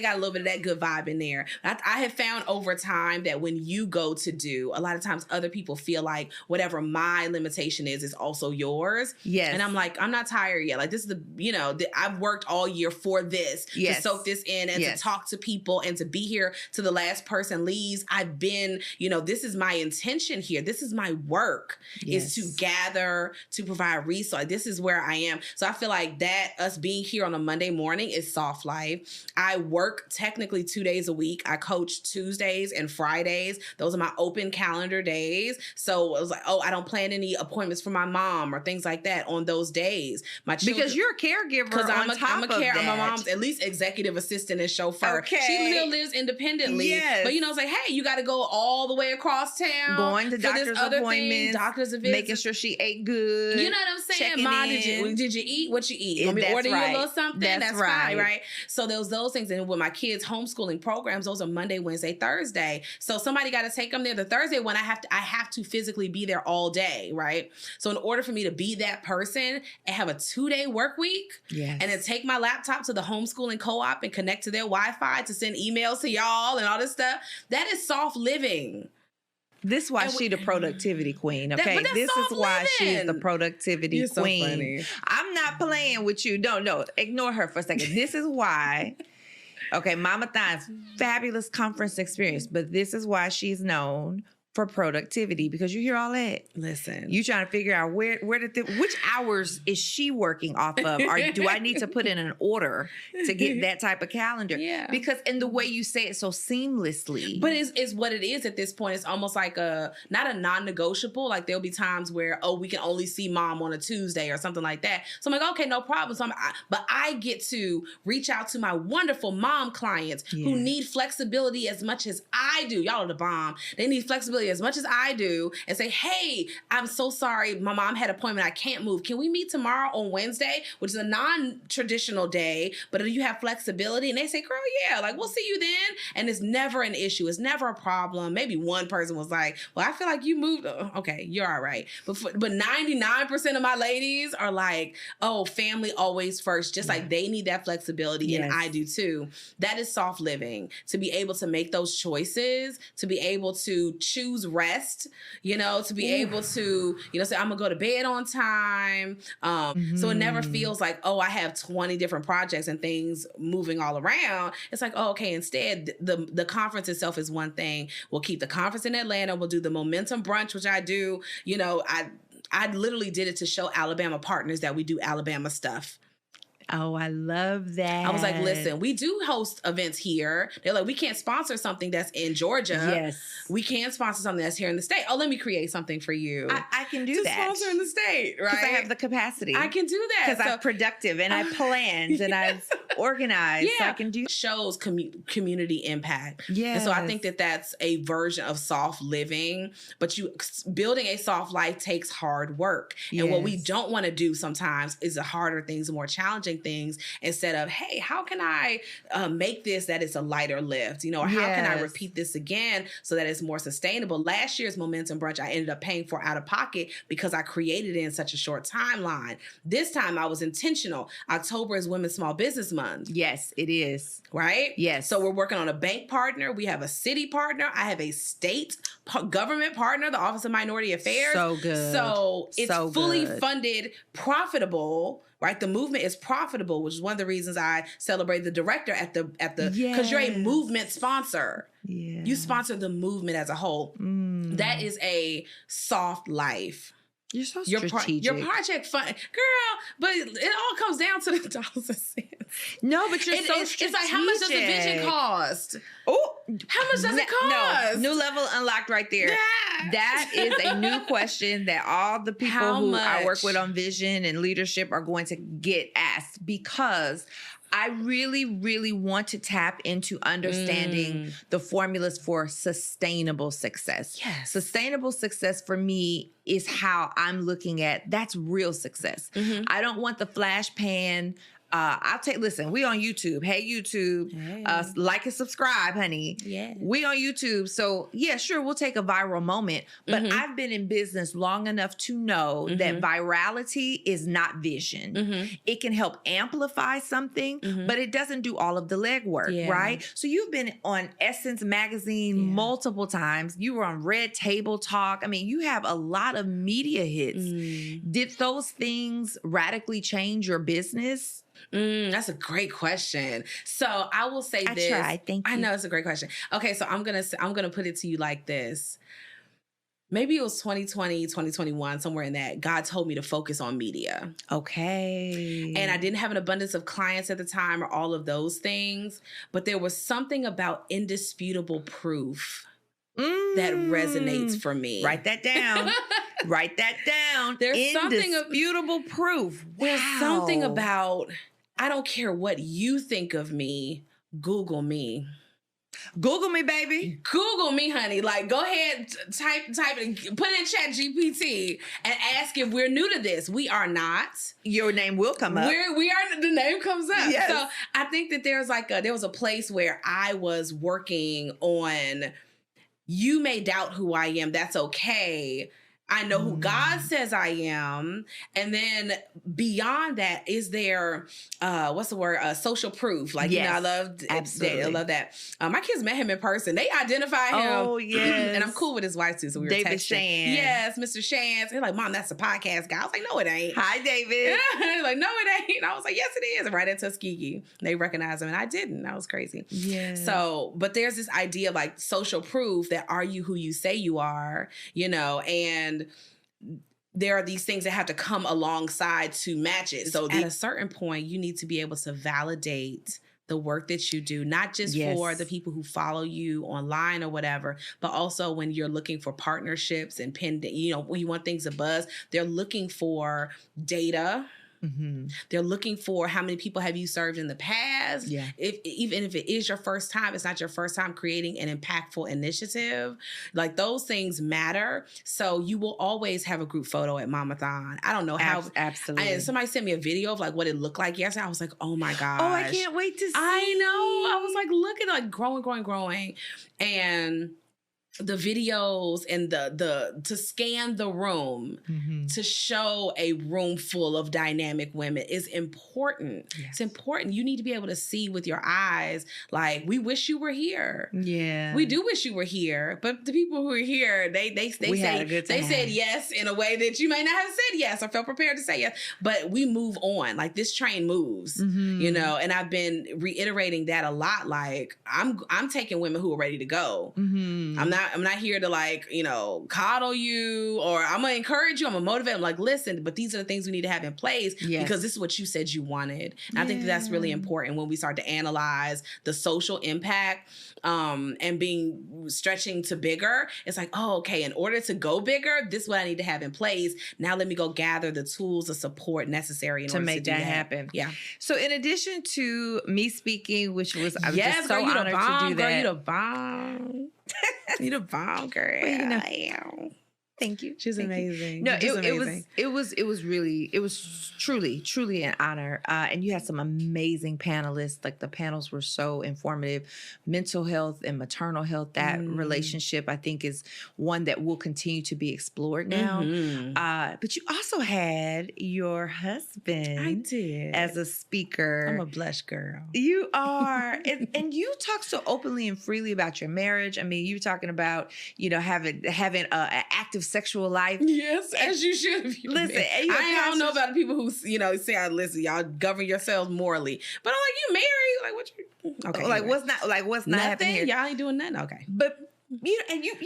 got a little bit of that good vibe in there. I have found over time that when you go to do, a lot of times other people feel like whatever my limitation is also yours. Yes. And I'm like, I'm not tired yet. Like this is I've worked all year for this, to soak this in and to talk to people and to be here till the last person leaves. I've been, this is my intention here. This is my work is to gather, to provide resources. This is where I am. So I feel like that us being here on a Monday morning is soft life. I work technically 2 days a week. I coach Tuesdays and Fridays. Those are my open calendar days. So it was like, oh, I don't plan any appointments for my mom or things like that on those days. My children, because you're a caregiver. Because I'm my mom's at least executive assistant and chauffeur. Okay. She still lives independently. Yes. But it's like, hey, you got to go all the way across town. Going to doctor's appointments. Doctor's visits. Making sure she ate good. You know what I'm saying? Ma, did you eat what you eat? Want me to order you a little something? That's fine, right? So there was those things. And with my kids' homeschooling programs, those are Monday, Wednesday, Thursday. So somebody got to take them there. The Thursday one, I have to physically be there all day, right? So in order for me to be that person and have a 2-day work week, and then take my laptop to the homeschooling co-op and connect to their Wi-Fi to send emails to y'all and all this stuff, that is soft living. This is why she's the productivity queen, okay? This is why she's the productivity queen. So funny. I'm not playing with you. No, ignore her for a second. This is why, okay, Momathon's fabulous conference experience, but this is why she's known for productivity, because you hear all that. Listen, you trying to figure out which hours is she working off of, or do I need to put in an order to get that type of calendar? Yeah, because in the way you say it so seamlessly, but it's what it is at this point. It's almost like not a non-negotiable. Like there'll be times where we can only see mom on a Tuesday or something like that. So I'm like, okay, no problem. So but I get to reach out to my wonderful mom clients who need flexibility as much as I do. Y'all are the bomb. They need flexibility as much as I do, and say, hey, I'm so sorry, my mom had an appointment, I can't move. Can we meet tomorrow on Wednesday, which is a non-traditional day, but do you have flexibility? And they say, girl, yeah, like we'll see you then. And it's never an issue. It's never a problem. Maybe one person was like, well, I feel like you moved. Okay, you're all right. But 99% of my ladies are like, oh, family always first, just like they need that flexibility, and I do too. That is soft living, to be able to make those choices choices, to be able to choose rest, to be able to, say, I'm gonna go to bed on time. So it never feels like, oh, I have 20 different projects and things moving all around. It's like, oh, okay, instead, the conference itself is one thing. We'll keep the conference in Atlanta. We'll do the Momentum Brunch, which I do. I literally did it to show Alabama partners that we do Alabama stuff. Oh, I love that. I was like, listen, we do host events here. They're like, we can't sponsor something that's in Georgia. Yes. We can't sponsor something that's here in the state. Oh, let me create something for you. I can do that. To sponsor in the state, right? Because I have the capacity. I can do that. Because I'm productive and I planned and I've organized. Yeah. So I can do. Shows community impact. Yeah. And so I think that that's a version of soft living, but building a soft life takes hard work. And what we don't want to do sometimes is the harder things, the more challenging things, instead of, hey, how can I make this that it's a lighter lift? Or how can I repeat this again so that it's more sustainable? Last year's Momentum Brunch, I ended up paying for out of pocket because I created it in such a short timeline. This time I was intentional. October is Women's Small Business Month. Yes, it is. Right? Yes. So we're working on a bank partner. We have a city partner. I have a state government partner, the Office of Minority Affairs. So good. So it's fully funded, profitable. Right, the movement is profitable, which is one of the reasons I celebrate the director at the because you're a movement sponsor. Yeah. You sponsor the movement as a whole. That is a soft life. You're so strategic. Your project fund, girl, but it all comes down to the dollars and cents. No, but you're so strategic. It's like, how much does the vision cost? Oh, how much does it cost? No, new level unlocked right there. Yeah. That is a new question that all the people who I work with on vision and leadership are going to get asked, because I really, really want to tap into understanding the formulas for sustainable success. Yes. Sustainable success for me is how I'm looking at that's real success. I don't want the flash pan. Listen, we on YouTube. Hey, YouTube, like and subscribe, honey. Yeah. We on YouTube. So yeah, sure, we'll take a viral moment, but I've been in business long enough to know that virality is not vision. It can help amplify something, but it doesn't do all of the legwork, right? So you've been on Essence Magazine multiple times. You were on Red Table Talk. I mean, you have a lot of media hits. Did those things radically change your business? That's a great question. So I will say this. I tried. Thank you. I know it's a great question. Okay, so I'm gonna put it to you like this. Maybe it was 2020, 2021, somewhere in that. God told me to focus on media. Okay. And I didn't have an abundance of clients at the time or all of those things, but there was something about indisputable proof that resonates for me. Write that down. Write that down. There's indisputable proof. Wow. There's something about, I don't care what you think of me, Google me. Google me, baby. Google me, honey. Like, go ahead, type it, put it in Chat GPT and ask if we're new to this. We are not. Your name will come up. The name comes up. Yes. So I think that there was a place where I was working on, you may doubt who I am. That's okay. I know who God says I am. And then beyond that, is there, what's the word? Social proof. Like, I love that. My kids met him in person. They identify him. Oh, yes. And I'm cool with his wife too. So we were David texting. Shan. Yes, Mr. Shans. They're like, Mom, that's a podcast guy. I was like, no, it ain't. Hi, David. Like, no, it ain't. I was like, yes, it is. Right in Tuskegee. They recognize him. And I didn't. That was crazy. Yeah. So, but there's this idea of like social proof that are you who you say you are, and there are these things that have to come alongside to match it. So at a certain point, you need to be able to validate the work that you do, not just for the people who follow you online or whatever, but also when you're looking for partnerships and when you want things to buzz, they're looking for data. They're looking for how many people have you served in the past. Yeah. Even if it is your first time, it's not your first time creating an impactful initiative. Like those things matter. So you will always have a group photo at Momathon. I don't know how. Absolutely. Somebody sent me a video of like what it looked like yesterday. I was like, oh my gosh. Oh, I can't wait to see. I know. I was like, look at it, like growing. And the videos and the to scan the room to show a room full of dynamic women is important. Yes. It's important. You need to be able to see with your eyes, like, we wish you were here. Yeah. We do wish you were here. But the people who are here, they said yes in a way that you may not have said yes or felt prepared to say yes. But we move on. Like, this train moves, you know, and I've been reiterating that a lot. Like, I'm taking women who are ready to go. I'm not here to, like, you know, coddle you, or I'm going to encourage you. I'm going to motivate. I'm like, listen, but these are the things we need to have in place because this is what you said you wanted. And I think that's really important when we start to analyze the social impact and stretching to bigger. It's like, oh, okay, in order to go bigger, this is what I need to have in place. Now let me go gather the tools, the support necessary to make that happen. Yeah. So in addition to me speaking, which was, I was just so honored to do that. Girl, you the bomb. You the bomb, girl. Well, you know, thank you. She's amazing. No, it was truly an honor. And you had some amazing panelists. Like, the panels were so informative. Mental health and maternal health, that relationship, I think, is one that will continue to be explored now. But you also had your husband. I did. As a speaker. I'm a blush girl. You are. and you talk so openly and freely about your marriage. I mean, you're talking about, you know, having an active sexual life. Yes, as you should. Listen, I don't know about the people who, you know, say, listen, y'all govern yourselves morally. But I'm like, you married? Like, what you? Okay. Like, anyway. what's not happening here? Y'all ain't doing nothing. Okay. But you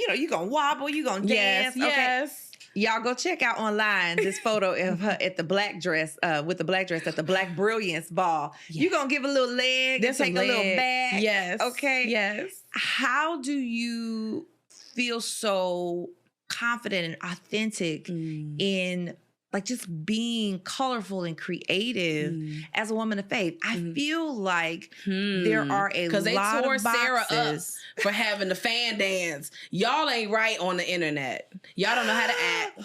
know, you gonna wobble, you gonna dance. Yes. Y'all go check out online this photo of her at the black dress, with the black dress at the Black Brilliance Ball. Yes. You gonna give a little leg and take a little back. Yes. Okay. Yes. How do you feel so confident and authentic in, like, just being colorful and creative as a woman of faith? I feel like there are a lot of boxes. Because they tore Sarah up for having the fan dance. Y'all ain't right on the internet. Y'all don't know how to act.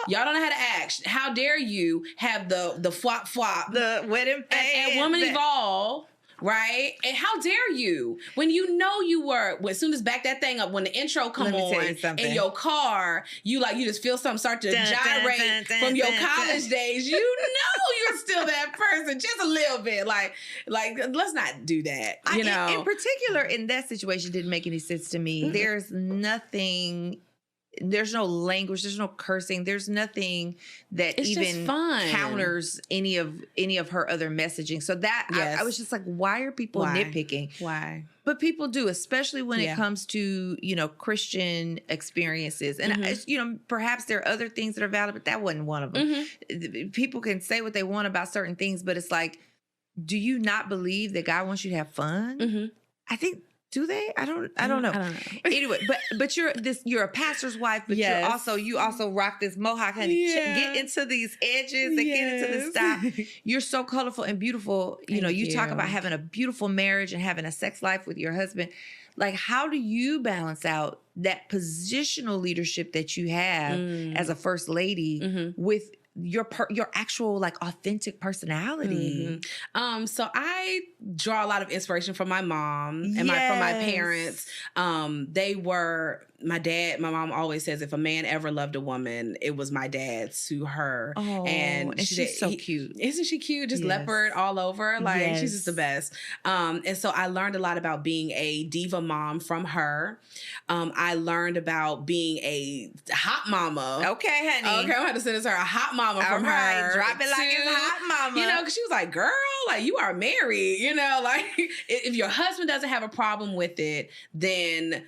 Y'all don't know how to act. How dare you have the flop, the wedding fan, and Woman Evolve. Right? And how dare you? When you know you were, as soon as back that thing up, when the intro come on in your car, you just feel something start to gyrate from your college days. You know you're still that person, just a little bit. Like let's not do that. You know? In particular, in that situation, didn't make any sense to me. There's nothing. There's no language. There's no cursing. There's nothing that even counters any of her other messaging. So that I was just like, why are people nitpicking? Why? But people do, especially when it comes to, you know, Christian experiences. And, you know, perhaps there are other things that are valid, but that wasn't one of them. People can say what they want about certain things, but it's like, do you not believe that God wants you to have fun? I think. Do they? I don't know. I don't know. Anyway, but you're a pastor's wife, but you also rock this mohawk, honey. Get into these edges and get into this style. You're so colorful and beautiful. You know, you talk about having a beautiful marriage and having a sex life with your husband. Like, how do you balance out that positional leadership that you have as a first lady with your actual, like, authentic personality? So I draw a lot of inspiration from my mom and from my parents. They were my mom always says, if a man ever loved a woman, it was my dad to her. Oh, and she's so cute. Isn't she cute? Just leopard all over. Like, she's just the best. And so I learned a lot about being a diva mom from her. I learned about being a hot mama. Okay, honey. Okay, I'm going to have to send this to her. A hot mama from her. Drop it like it's hot mama. You know, because she was like, girl, like, you are married. You know, like, if your husband doesn't have a problem with it, then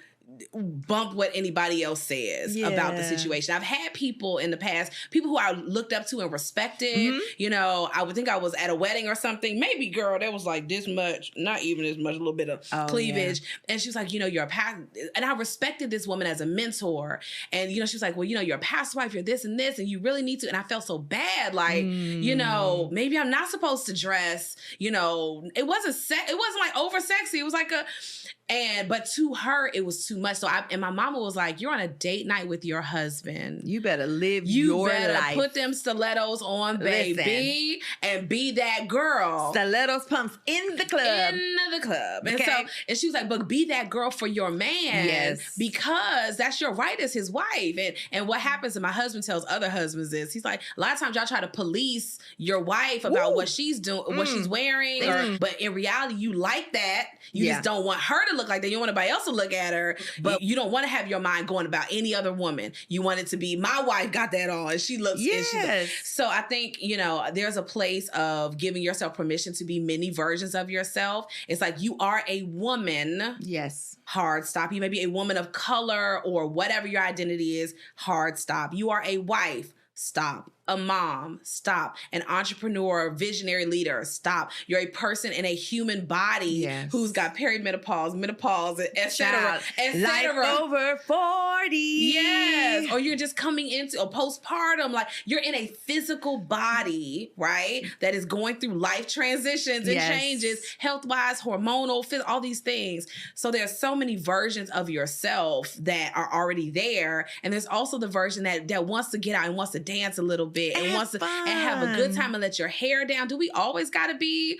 bump what anybody else says about the situation. I've had people in the past, people who I looked up to and respected. You know, I would think I was at a wedding or something. Maybe, girl, there was like this much, not even this much, a little bit of cleavage. Yeah. And she was like, you know, you're a pastor. And I respected this woman as a mentor. And, you know, she was like, well, you know, you're a pastor's wife, you're this and this, and you really need to. And I felt so bad. Like, you know, maybe I'm not supposed to dress. You know, it wasn't like over sexy. It was like But to her, it was too much. So and my mama was like, you're on a date night with your husband. You better live your life. You better put them stilettos on, baby, and be that girl. Stilettos pumps in the club. Okay. And she was like, but be that girl for your man. Yes. Because that's your right as his wife. And what happens, and my husband tells other husbands this, he's like, a lot of times y'all try to police your wife about what she's doing, what she's wearing. But in reality, you like that. You just don't want her to look like that. You don't want anybody else to look at her, but you don't want to have your mind going about any other woman. You want it to be, my wife got that on and she looks good. So I think, there's a place of giving yourself permission to be many versions of yourself. It's like, you are a woman. Yes. Hard stop. You may be a woman of color or whatever your identity is. Hard stop. You are a wife. Stop. A mom, stop. An entrepreneur, visionary leader, stop. You're a person in a human body who's got perimenopause, menopause, etc. Life over 40. Yes. Or you're just coming into a postpartum. Like, you're in a physical body, right? That is going through life transitions and changes, health-wise, hormonal, all these things. So there's so many versions of yourself that are already there. And there's also the version that wants to get out and wants to dance a little bit and wants to and have a good time and let your hair down. Do we always got to be,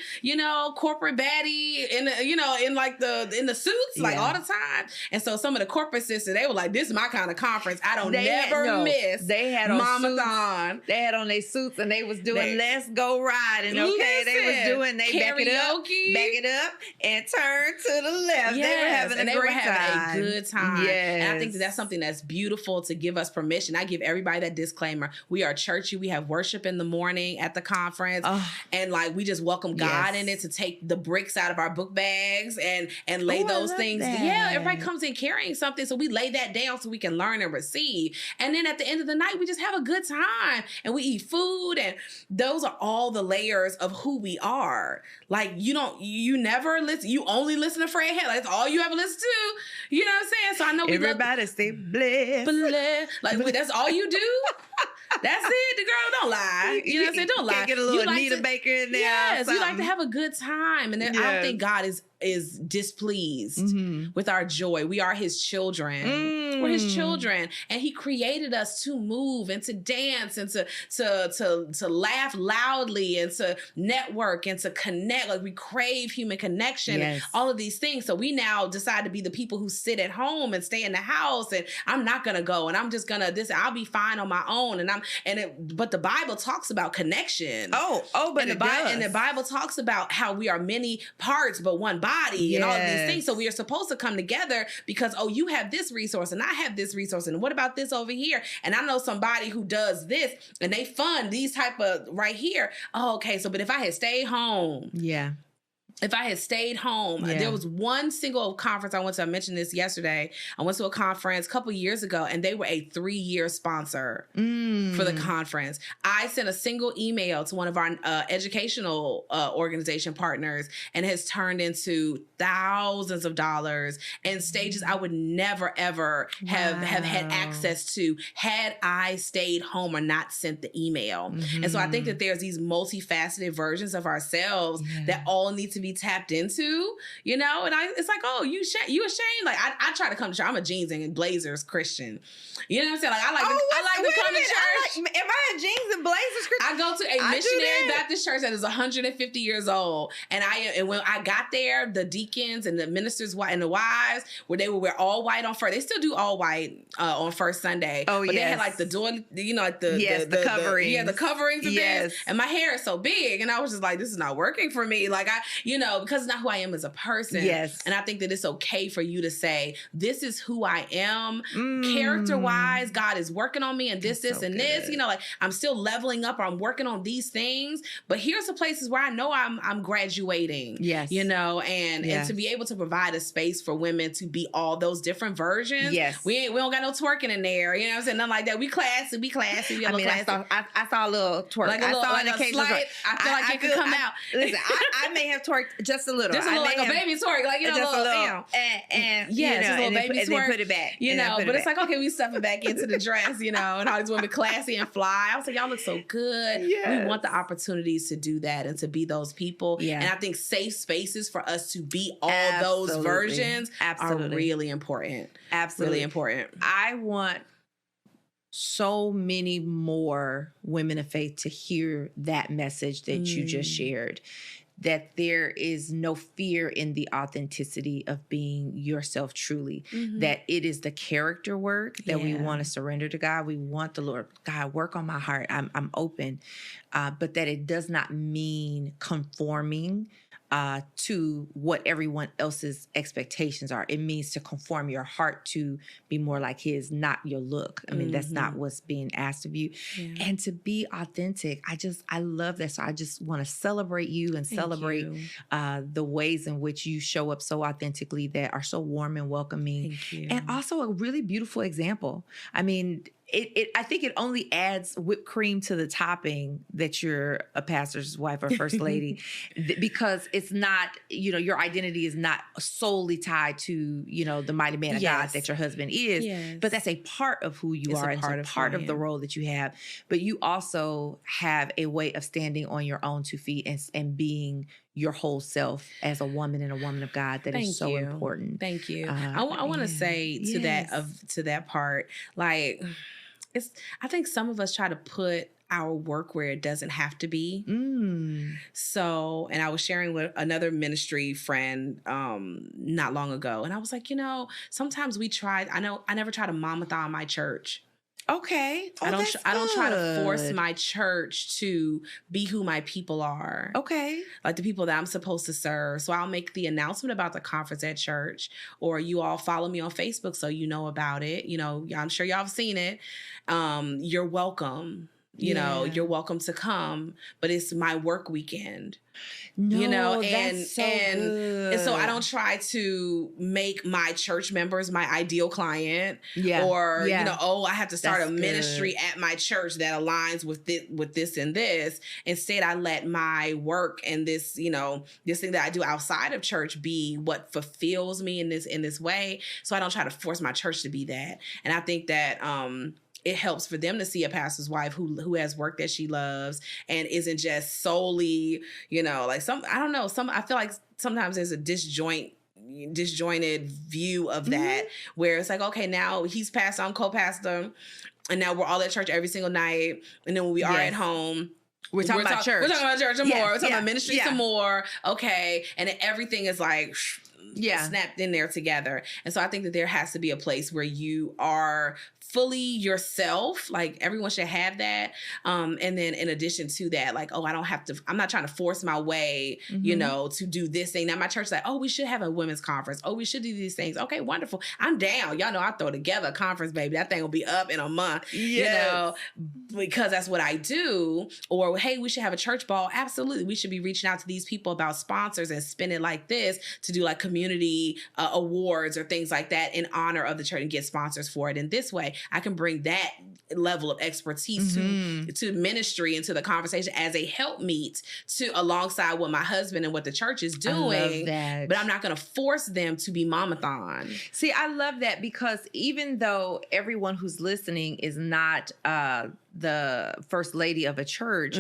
corporate baddie in the suits like all the time? And so some of the corporate sisters, they were like, "This is my kind of conference. I don't miss." They had on Momathon. They had on their suits and they was doing "Let's Go Riding." Okay, they was doing back it up, and turn to the left. Yes, they were having a good time. Yes. And I think that's something that's beautiful to give us permission. I give everybody that disclaimer. We are churchy. We have worship in the morning at the conference. And we just welcome God in it to take the bricks out of our book bags and lay those things. That. Yeah, everybody comes in carrying something. So we lay that down so we can learn and receive. And then at the end of the night, we just have a good time and we eat food. And those are all the layers of who we are. Like, you never listen. You only listen to Fred Hammond. That's all you ever listen to. You know what I'm saying? So I know everybody stay blessed. Like, that's all you do? That's it. The girl don't lie. You know what I'm saying? Don't lie. Can't get a little Anita Baker in there. Yes, you like to have a good time. And I don't think God is displeased with our joy. We are his children. We're his children. And he created us to move and to dance and to laugh loudly and to network and to connect. Like, we crave human connection, all of these things. So we now decide to be the people who sit at home and stay in the house and I'm not gonna go and I'm just gonna I'll be fine on my own. But the Bible talks about connection. But the Bible talks about how we are many parts but one body and all of these things. So we are supposed to come together because, you have this resource and I have this resource and what about this over here? And I know somebody who does this and they fund these type of right here. Okay. So, but if I had stayed home. If I had stayed home, there was one single conference I went to. I mentioned this yesterday. I went to a conference a couple years ago, and they were a 3-year sponsor for the conference. I sent a single email to one of our educational organization partners, and it has turned into thousands of dollars and stages I would never, ever have had access to had I stayed home or not sent the email. And so I think that there's these multifaceted versions of ourselves that all need to be tapped into, and it's like, you ashamed? Like, I try to come to church. I'm a jeans and blazers Christian. You know what I'm saying? Like, I like to come to church. If I had jeans and blazers Christian, I go to a missionary Baptist church that is 150 years old. And when I got there, the deacons and the ministers and the wives, where they would wear all white on first. They still do all white on first Sunday. But they had like the door, like the coverings. The coverings and things. And my hair is so big. And I was just like, this is not working for me. Like, because it's not who I am as a person. And I think that it's okay for you to say, this is who I am. Character-wise, God is working on me and this, and this. Like, I'm still leveling up or I'm working on these things. But here's the places where I know I'm graduating. And to be able to provide a space for women to be all those different versions. We don't got no twerking in there. You know what I'm saying? Nothing like that. We classy. I saw a little twerk. I saw an occasion. I feel like it could come out. Listen, I may have twerked just a little. Just a little, like a baby twerk, like, you know, just a little, and yeah, just a little baby twerk. And then put it back. You know, but it's like, okay, we stuff it back into the dress, you know, and all these women classy and fly. I was like, y'all look so good. Yes. We want the opportunities to do that and to be those people. Yeah. And I think safe spaces for us to be all those versions are really important. Absolutely. Really important. I want so many more women of faith to hear that message that you just shared, that there is no fear in the authenticity of being yourself truly, that it is the character work that we want to surrender to God. We want the Lord, God, work on my heart. I'm open, but that it does not mean conforming to what everyone else's expectations are. It means to conform your heart to be more like his, not your look. I mean, that's not what's being asked of you. Yeah. And to be authentic. I love that. So I just want to celebrate you and celebrate the ways in which you show up so authentically that are so warm and welcoming. And also a really beautiful example. I mean, I think it only adds whipped cream to the topping that you're a pastor's wife or first lady, because it's not, you know, your identity is not solely tied to, you know, the mighty man of God that your husband is, but that's a part of who you are. It's a part of the role that you have. But you also have a way of standing on your own 2 feet and being your whole self as a woman and a woman of God. That is so important. Thank you. I want to say to that part, like, I think some of us try to put our work where it doesn't have to be. So, and I was sharing with another ministry friend not long ago, and I was like, you know, sometimes I never try to momathon my church. Okay. I don't try to force my church to be who my people are. Okay. Like the people that I'm supposed to serve. So I'll make the announcement about the conference at church, or you all follow me on Facebook so you know about it. You know, I'm sure y'all have seen it. You're welcome. You know, you're welcome to come, but it's my work weekend. No, you know, and so I don't try to make my church members my ideal client, or you know, I have to start a ministry at my church that aligns with this and this. Instead, I let my work and this, you know, this thing that I do outside of church be what fulfills me in this way. So I don't try to force my church to be that. And I think that it helps for them to see a pastor's wife who has work that she loves and isn't just solely, you know, like I feel like sometimes there's a disjointed view of that, where it's like, okay, now he's pastor, I'm co-pastor, and now we're all at church every single night. And then when we are at home, we're talking about church. We're talking about church some more. We're talking about ministry some more. Okay. And then everything is like snapped in there together. And so I think that there has to be a place where you are fully yourself. Like everyone should have that. And then in addition to that, like, I'm not trying to force my way, you know, to do this thing. Now my church is like, we should have a women's conference. We should do these things. Okay, wonderful. I'm down. Y'all know I throw together a conference, baby. That thing will be up in a month, you know, because that's what I do. Or, hey, we should have a church ball. Absolutely. We should be reaching out to these people about sponsors and spin it like this to do like community awards or things like that in honor of the church and get sponsors for it. In this way, I can bring that level of expertise to ministry and to the conversation as a helpmeet to alongside what my husband and what the church is doing. I love that. But I'm not going to force them to be momathon. See, I love that, because even though everyone who's listening is not the first lady of a church,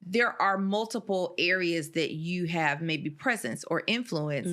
there are multiple areas that you have maybe presence or influence.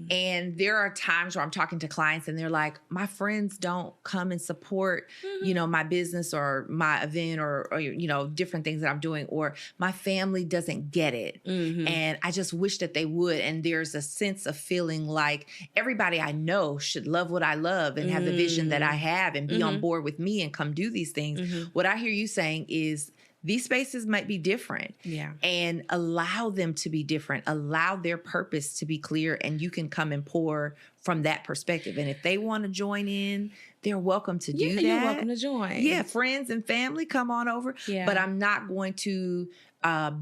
And there are times where I'm talking to clients and they're like, my friends don't come and support, you know, my business or my event or, you know, different things that I'm doing, or my family doesn't get it. And I just wish that they would. And there's a sense of feeling like everybody I know should love what I love and have the vision that I have and be on board with me and come do these things. What I hear you saying is, these spaces might be different, and allow them to be different. Allow their purpose to be clear, and you can come and pour from that perspective. And if they want to join in, they're welcome to do that. You're welcome to join. Yeah, friends and family, come on over. But I'm not going to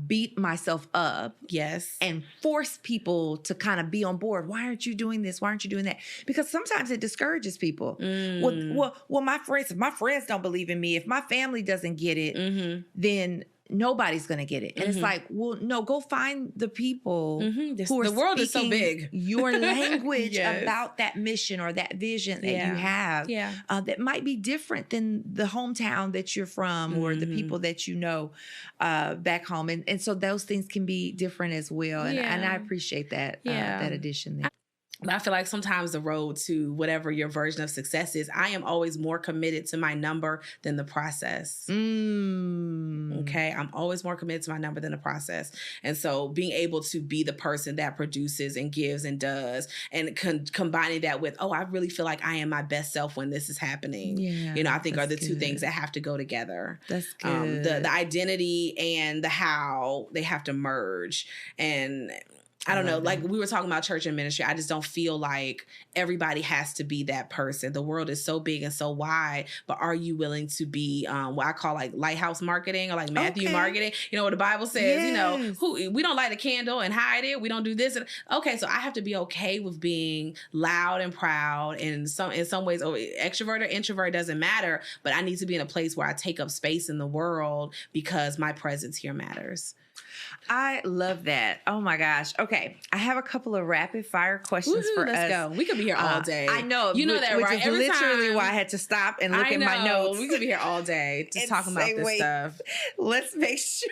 beat myself up and force people to kind of be on board. Why aren't you doing this? Why aren't you doing that? Because sometimes it discourages people. Well, if my friends don't believe in me, if my family doesn't get it, then nobody's going to get it. And it's like, well, no, go find the people who are the world is so big. Your language about that mission or that vision that you have that might be different than the hometown that you're from or the people that you know back home. And so those things can be different as well. And I appreciate that, that addition there. But I feel like sometimes the road to whatever your version of success is, I am always more committed to my number than the process. Okay. I'm always more committed to my number than the process. And so being able to be the person that produces and gives and does, and combining that with, I really feel like I am my best self when this is happening. Yeah, I think are the two things that have to go together. That's good. The identity and the how, they have to merge. And I don't know, like we were talking about church and ministry. I just don't feel like everybody has to be that person. The world is so big and so wide, but are you willing to be what I call like lighthouse marketing or like Matthew marketing? You know what the Bible says, we don't light a candle and hide it. We don't do this. Okay, so I have to be okay with being loud and proud. And in some ways, extrovert or introvert doesn't matter, but I need to be in a place where I take up space in the world because my presence here matters. I love that. Oh my gosh. Okay. I have a couple of rapid fire questions for us. Let's go. We could be here all day. I know. You know that, which right? is literally why I had to stop and look at my notes. We could be here all day just talking about this stuff. Let's make sure.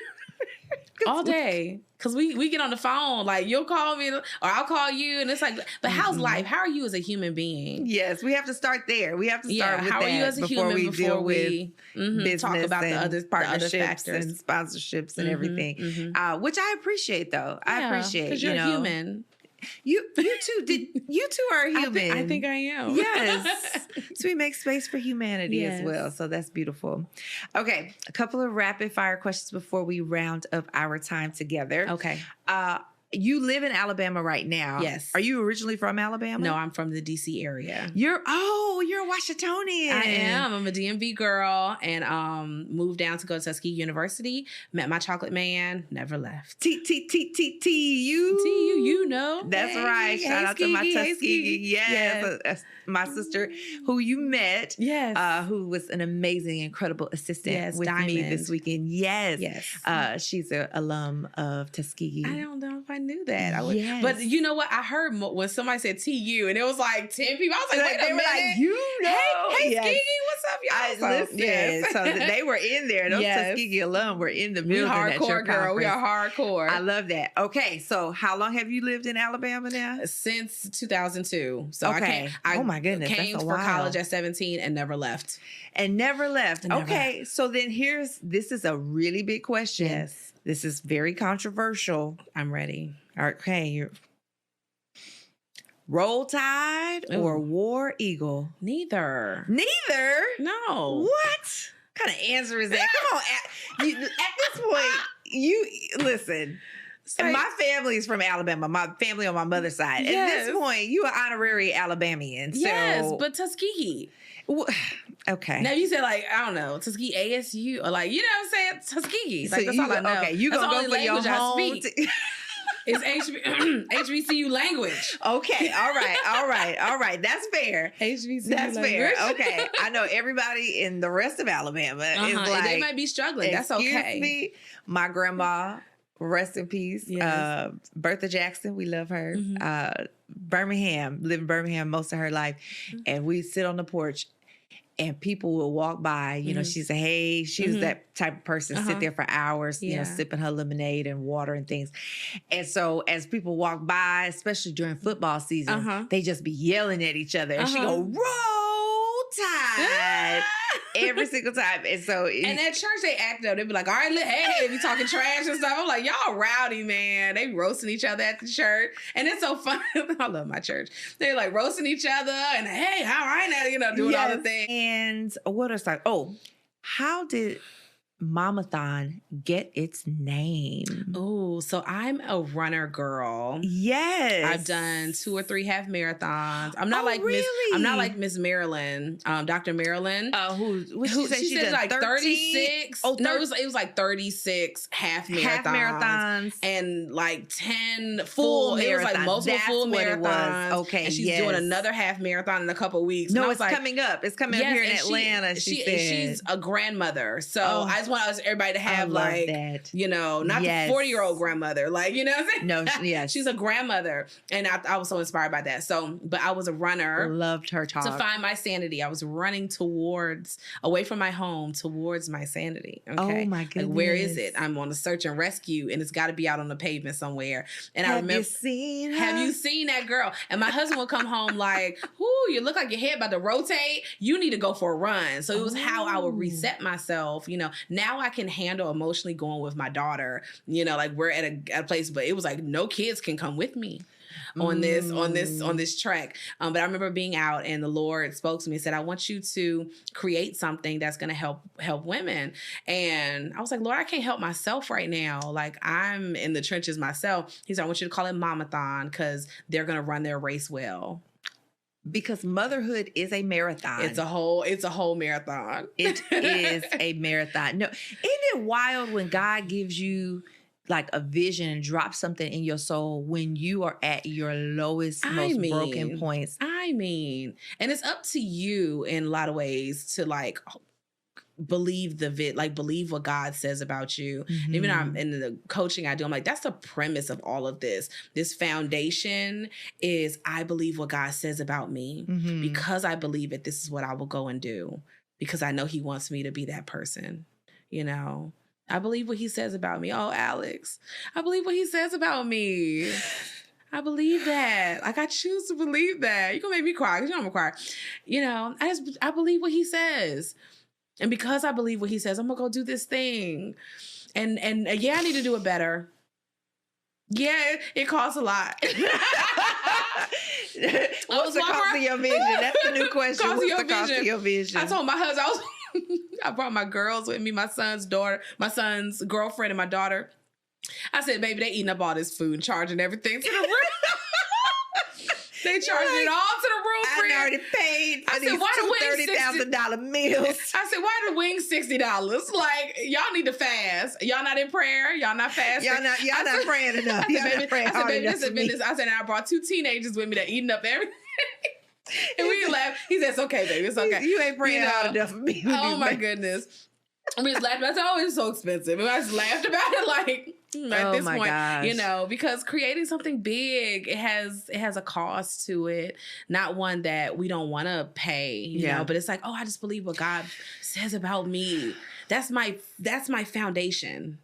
All day. Because we get on the phone, like you'll call me or I'll call you. And it's like, but how's life? How are you as a human being? Yes, we have to start there. We have to start with how that are you as a human we deal with business talk about and the other partnerships and sponsorships and everything. Which I appreciate, though. I appreciate, because you're human. You too. You two are human. I think I am. Yes. So we make space for humanity as well. So that's beautiful. Okay. A couple of rapid fire questions before we round up our time together. Okay. You live in Alabama right now. Yes. Are you originally from Alabama? No, I'm from the DC area. You're a Washingtonian. I am. I'm a DMV girl and moved down to go to Tuskegee University. Met my chocolate man. Never left. TU. You know. That's right. Shout out to my Tuskegee. Yes. My sister who you met. Yes. Who was an amazing, incredible assistant with me this weekend. Yes. She's an alum of Tuskegee. I don't know if I knew that. But you know what? I heard when somebody said TU and it was like 10 people. I was like, wait a minute. Like, you know. Hey, Skeegee, what's up, y'all? Listen. So they were in there. Those Tuskegee alum were in the building. We hardcore, girl. We are hardcore. I love that. Okay. So how long have you lived in Alabama now? Since 2002. So oh my goodness. Came for college at 17 and never left. Okay. So then this is a really big question. Yes. This is very controversial. I'm ready. Okay. Roll Tide or War Eagle? Neither. What? No. What kind of answer is that? Come on. At this point, you listen. And my family is from Alabama. My family on my mother's side. At this point, you are honorary Alabamian. So. Yes, but Tuskegee. Okay. Now you said like, I don't know, Tuskegee ASU or like, you know what I'm saying? Tuskegee. Like, that's all I know. Okay, you gonna go for your home. It's HBCU language. Okay. All right. That's fair. HBCU That's language. fair. Okay. I know everybody in the rest of Alabama is like, they might be struggling. That's okay. Excuse me. My grandma, rest in peace. Yes. Bertha Jackson, we love her. Birmingham, lived in Birmingham most of her life. And we sit on the porch and people will walk by, you know, she said, hey, she was that type of person, sit there for hours, you know, sipping her lemonade and water and things. And so as people walk by, especially during football season, they just be yelling at each other. And she go, Roll Tide. Every single time. And so and at church they act up. They be like, all right, hey, be talking trash and stuff. I'm like, y'all rowdy, man. They be roasting each other at the church. And it's so fun. I love my church. They're like roasting each other and hey, all right now, you know, doing all the things. And what else? Like, how did Momathon get its name? Oh, so I'm a runner girl. Yes. I've done 2 or 3 half marathons. I'm not like Miss Marilyn, Dr. Marilyn. She said like 36. No, it was like 36 half marathons. And like 10 full marathons. It was like multiple full marathons. Okay. And she's doing another half marathon in a couple weeks. No, it's coming up. It's coming up here in Atlanta. She's a grandmother. So I just want everybody to have like, that. you know, not the 40-year-old grandmother, like, you know what I'm saying? No, yes. She's a grandmother. And I was so inspired by that. So, but I was a runner. Loved her talk. To find my sanity. I was running away from my home towards my sanity. Okay. Oh my goodness. Like, where is it? I'm on a search and rescue and it's got to be out on the pavement somewhere. And I remember. Have you seen that girl? And my husband would come home like, "Ooh, you look like your head about to rotate. You need to go for a run." So it was how I would reset myself. You know, now I can handle emotionally going with my daughter. You know, like we're at a place, but it was like no kids can come with me on this track. But I remember being out and the Lord spoke to me and said, "I want you to create something that's going to help women." And I was like, "Lord, I can't help myself right now. Like I'm in the trenches myself." He said, "I want you to call it Momathon because they're going to run their race well." Because motherhood is a marathon. It's a whole marathon. It is a marathon. No, isn't it wild when God gives you like a vision and drops something in your soul when you are at your lowest, most broken points? And it's up to you in a lot of ways to like believe believe what God says about you. Mm-hmm. Even in the coaching I do, I'm like, that's the premise of all of this. This foundation is I believe what God says about me. Mm-hmm. Because I believe it, this is what I will go and do. Because I know he wants me to be that person, you know. I believe what he says about me. Oh, Alex, I believe what he says about me. I believe that. Like, I choose to believe that. You're going to make me cry because you know I'm going to cry. You know, I believe what he says. And because I believe what he says, I'm going to go do this thing. And yeah, I need to do it better. Yeah, it costs a lot. What's the cost of your vision? That's the new question. What's the cost of your vision? I told my husband, I brought my girls with me, my son's girlfriend and my daughter. I said, baby, they eating up all this food and charging everything to the room. They charging it all to the room. I already paid for these $30,000 meals. I said, why the wings $60? Like, y'all need to fast. Y'all not in prayer. Y'all not fasting. Y'all not praying enough. Y'all not praying hard enough for me. I said, and I brought 2 teenagers with me that eating up everything. And we laughed. He said, it's okay, baby. It's okay. You ain't praying hard enough for me. Oh, my goodness. We just laughed about it. I said, oh, it's so expensive. And I just laughed about it like at this point, gosh. You know, because creating something big, it has a cost to it. Not one that we don't want to pay, you know, but it's like, oh, I just believe what God says about me. That's my foundation.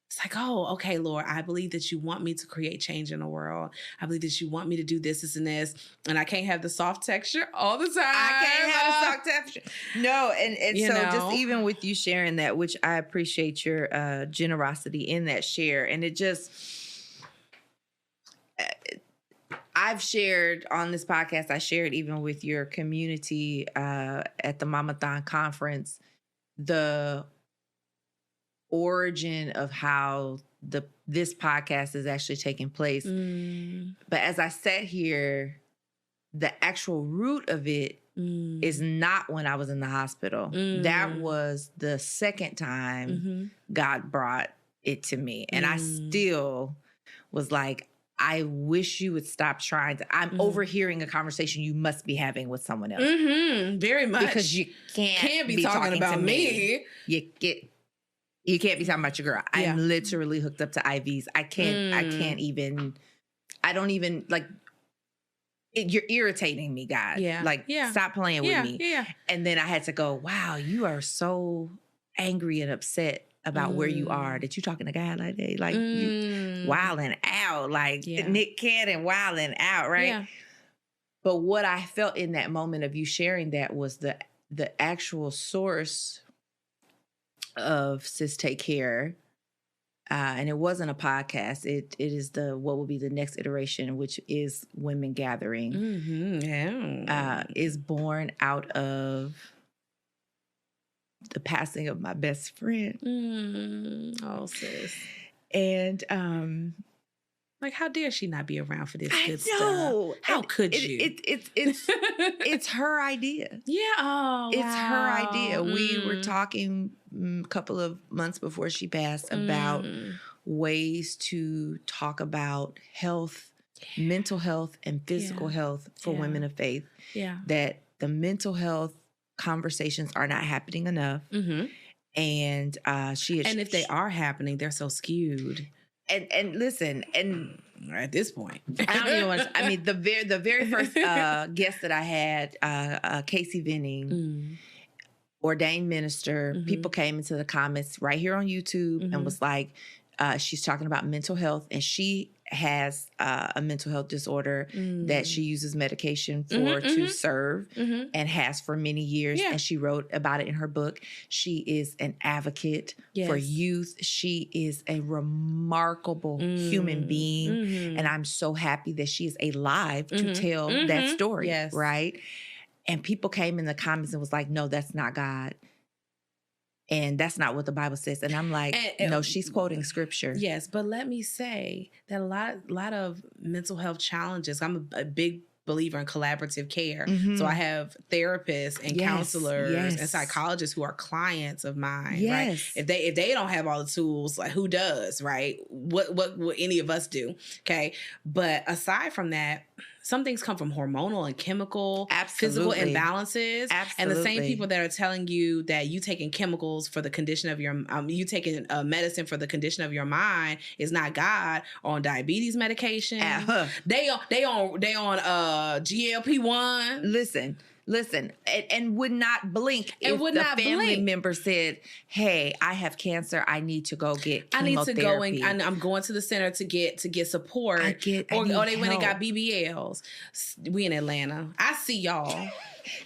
It's like, oh, okay, Lord, I believe that you want me to create change in the world. I believe that you want me to do this and this. And I can't have the soft texture all the time. I can't have the soft texture. No, and so just even with you sharing that, which I appreciate your generosity in that share. And it just, I've shared on this podcast, I shared even with your community at the Momathon conference, the origin of how this podcast is actually taking place. But as I sat here, the actual root of it is not when I was in the hospital. That was the second time God brought it to me. And I still was like, I wish you would stop trying to. I'm overhearing a conversation you must be having with someone else. Very much. Because you can't be talking about me. You can't be talking about your girl. Yeah. I'm literally hooked up to IVs. I don't even like it, you're irritating me, God. Yeah. Like, stop playing with me. Yeah. And then I had to go, wow, you are so angry and upset about where you are that you talking to God like that. Like you wilding out, like Nick Cannon wilding out, right? Yeah. But what I felt in that moment of you sharing that was the actual source of Sis Take Care. And it wasn't a podcast. It is what will be the next iteration, which is Women Gathering. Is born out of the passing of my best friend. Oh, sis. And like, how dare she not be around for this good stuff? How could you? It's her idea. Yeah. Oh, it's her idea. We were talking a couple of months before she passed about ways to talk about health, mental health, and physical health for women of faith. Yeah. That the mental health conversations are not happening enough. And she had, and if they are happening, they're so skewed. And listen, and at this point, I don't even want to, I mean, the very first guest that I had, Casey Venning, ordained minister, people came into the comments right here on YouTube and was like, she's talking about mental health, and she has a mental health disorder that she uses medication for to serve and has for many years. And she wrote about it in her book. She is an advocate for youth. She is a remarkable human being. And I'm so happy that she is alive to tell that story. Right. And people came in the comments and was like, no, that's not God. And that's not what the Bible says. And I'm like, no, she's quoting scripture. Yes, but let me say that a lot of mental health challenges, I'm a big believer in collaborative care. So I have therapists and counselors and psychologists who are clients of mine, right? If they don't have all the tools, like who does, right? What would any of us do? Okay. But aside from that, some things come from hormonal and chemical, physical imbalances. And the same people that are telling you that you taking chemicals for the condition of your, you taking medicine for the condition of your mind is not God, on diabetes medication. They on GLP-1. Listen, and would not blink if the family member said, hey, I have cancer. I need to go get chemotherapy. I need to go and I'm going to the center to get support. Or they went and got BBLs. We in Atlanta. I see y'all.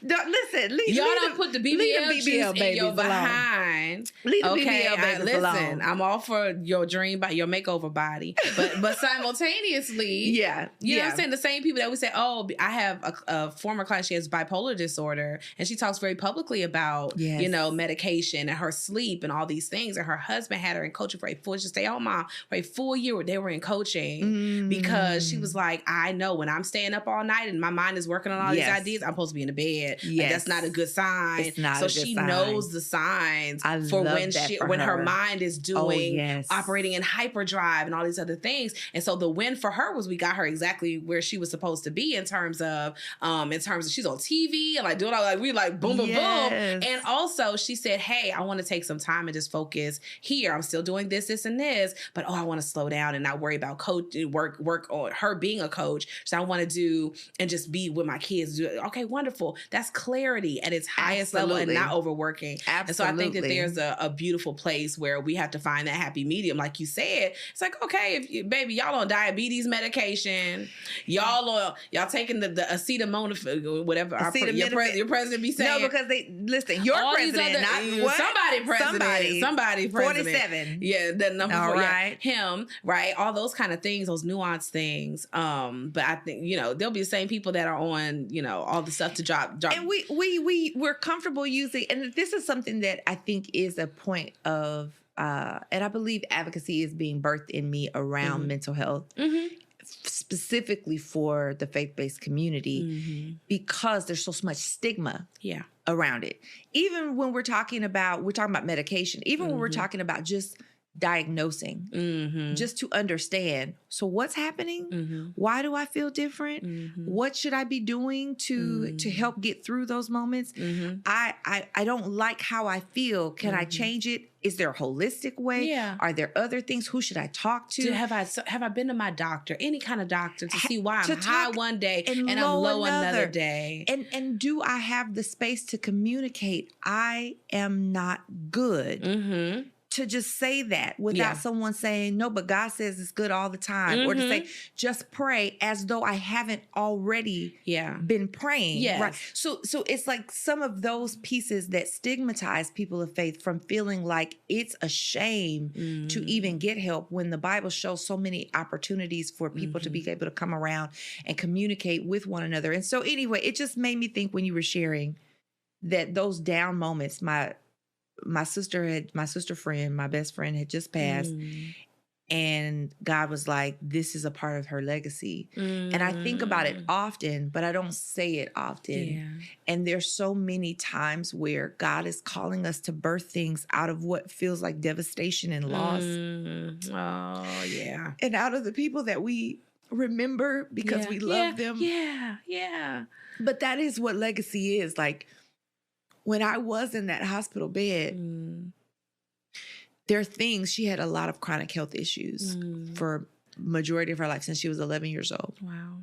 Listen, y'all don't put the BBL juice in your behind. Leave the BBL babies alone. I'm all for your dream body, your makeover body, but simultaneously, you know what I'm saying. The same people that we say, oh, I have a former client, she has bipolar disorder, and she talks very publicly about you know, medication and her sleep and all these things. And her husband had her in coaching for a full, just stay home mom for a full year where they were in coaching because she was like, I know when I'm staying up all night and my mind is working on all these ideas, I'm supposed to be in the bed. Like, that's not a good sign. It's not so a good she sign. knows the signs for when her mind is doing operating in hyperdrive and all these other things. And so the win for her was we got her exactly where she was supposed to be in terms of she's on TV and like doing all, like we like boom boom boom. And also she said, hey, I want to take some time and just focus here. I'm still doing this and this, but I want to slow down and not worry about work on her being a coach. So I want to do and just be with my kids. Okay, wonderful. That's clarity at its highest level and not overworking. And so I think that there's a beautiful place where we have to find that happy medium. Like you said, it's like, okay, if y'all on diabetes medication, y'all taking the acetaminophen, whatever your president be saying. No, because your all president, not somebody president. 47. Yeah, the number 4, right. Him, right? All those kind of things, those nuanced things. But I think, you know, there'll be the same people that are on, you know, all the stuff to drop. And we're comfortable using, and this is something that I think is a point of, and I believe advocacy is being birthed in me around mental health, specifically for the faith-based community, because there's so much stigma around it. Even when we're talking about medication, even when we're talking about just diagnosing, just to understand, so what's happening? Why do I feel different? What should I be doing to help get through those moments? I don't like how I feel. Can I change it? Is there a holistic way? Are there other things? Who should I talk to? Have I been to my doctor, any kind of doctor, to see why I'm high one day and I'm low another day? And do I have the space to communicate I am not good? To just say that without someone saying, no, but God says it's good all the time. Or to say, just pray as though I haven't already been praying. Right. So it's like some of those pieces that stigmatize people of faith from feeling like it's a shame to even get help, when the Bible shows so many opportunities for people to be able to come around and communicate with one another. And so anyway, it just made me think when you were sharing that those down moments, my sister friend, my best friend had just passed, and God was like, this is a part of her legacy. And I think about it often, but I don't say it often. And there's so many times where God is calling us to birth things out of what feels like devastation and loss. Oh, yeah. And out of the people that we remember because we love them. Yeah. But that is what legacy is. Like, when I was in that hospital bed, there are things, she had a lot of chronic health issues for majority of her life since she was 11 years old. Wow.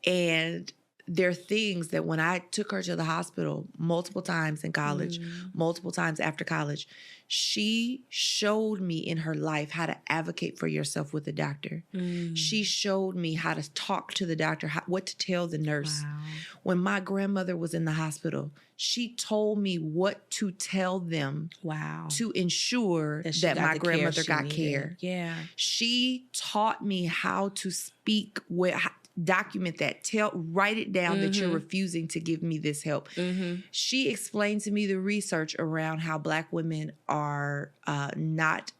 And there are things that when I took her to the hospital multiple times in college, multiple times after college, she showed me in her life how to advocate for yourself with the doctor. She showed me how to talk to the doctor, what to tell the nurse. Wow. When my grandmother was in the hospital, she told me what to tell them to ensure that my grandmother got care. Yeah. She taught me how to speak document that. Write it down that you're refusing to give me this help. She explained to me the research around how Black women are not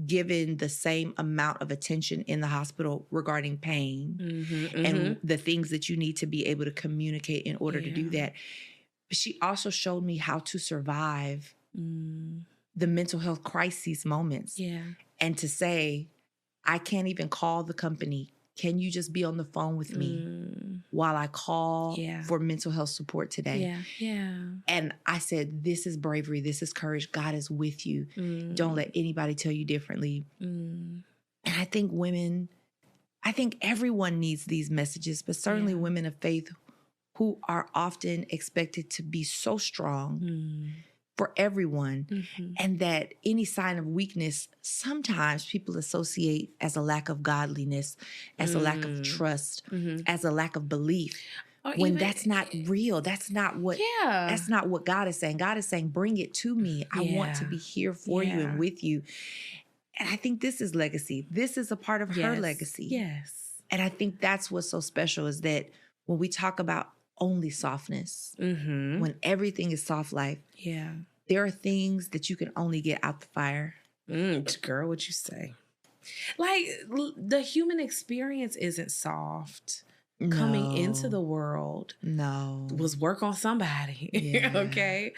given the same amount of attention in the hospital regarding pain and the things that you need to be able to communicate in order to do that. But she also showed me how to survive the mental health crises moments. And to say, I can't even call the company. Can you just be on the phone with me while I call for mental health support today? And I said, this is bravery. This is courage. God is with you. Don't let anybody tell you differently. And I think everyone needs these messages, but certainly women of faith who are often expected to be so strong for everyone, and that any sign of weakness, sometimes people associate as a lack of godliness, as a lack of trust, as a lack of belief. When that's not real. That's not what God is saying. God is saying, bring it to me. I want to be here for you and with you. And I think this is legacy. This is a part of her legacy. And I think that's what's so special, is that when we talk about only softness, when everything is soft life, there are things that you can only get out the fire. Girl, what you say? Like, the human experience isn't soft. Coming into the world was work on somebody. Okay.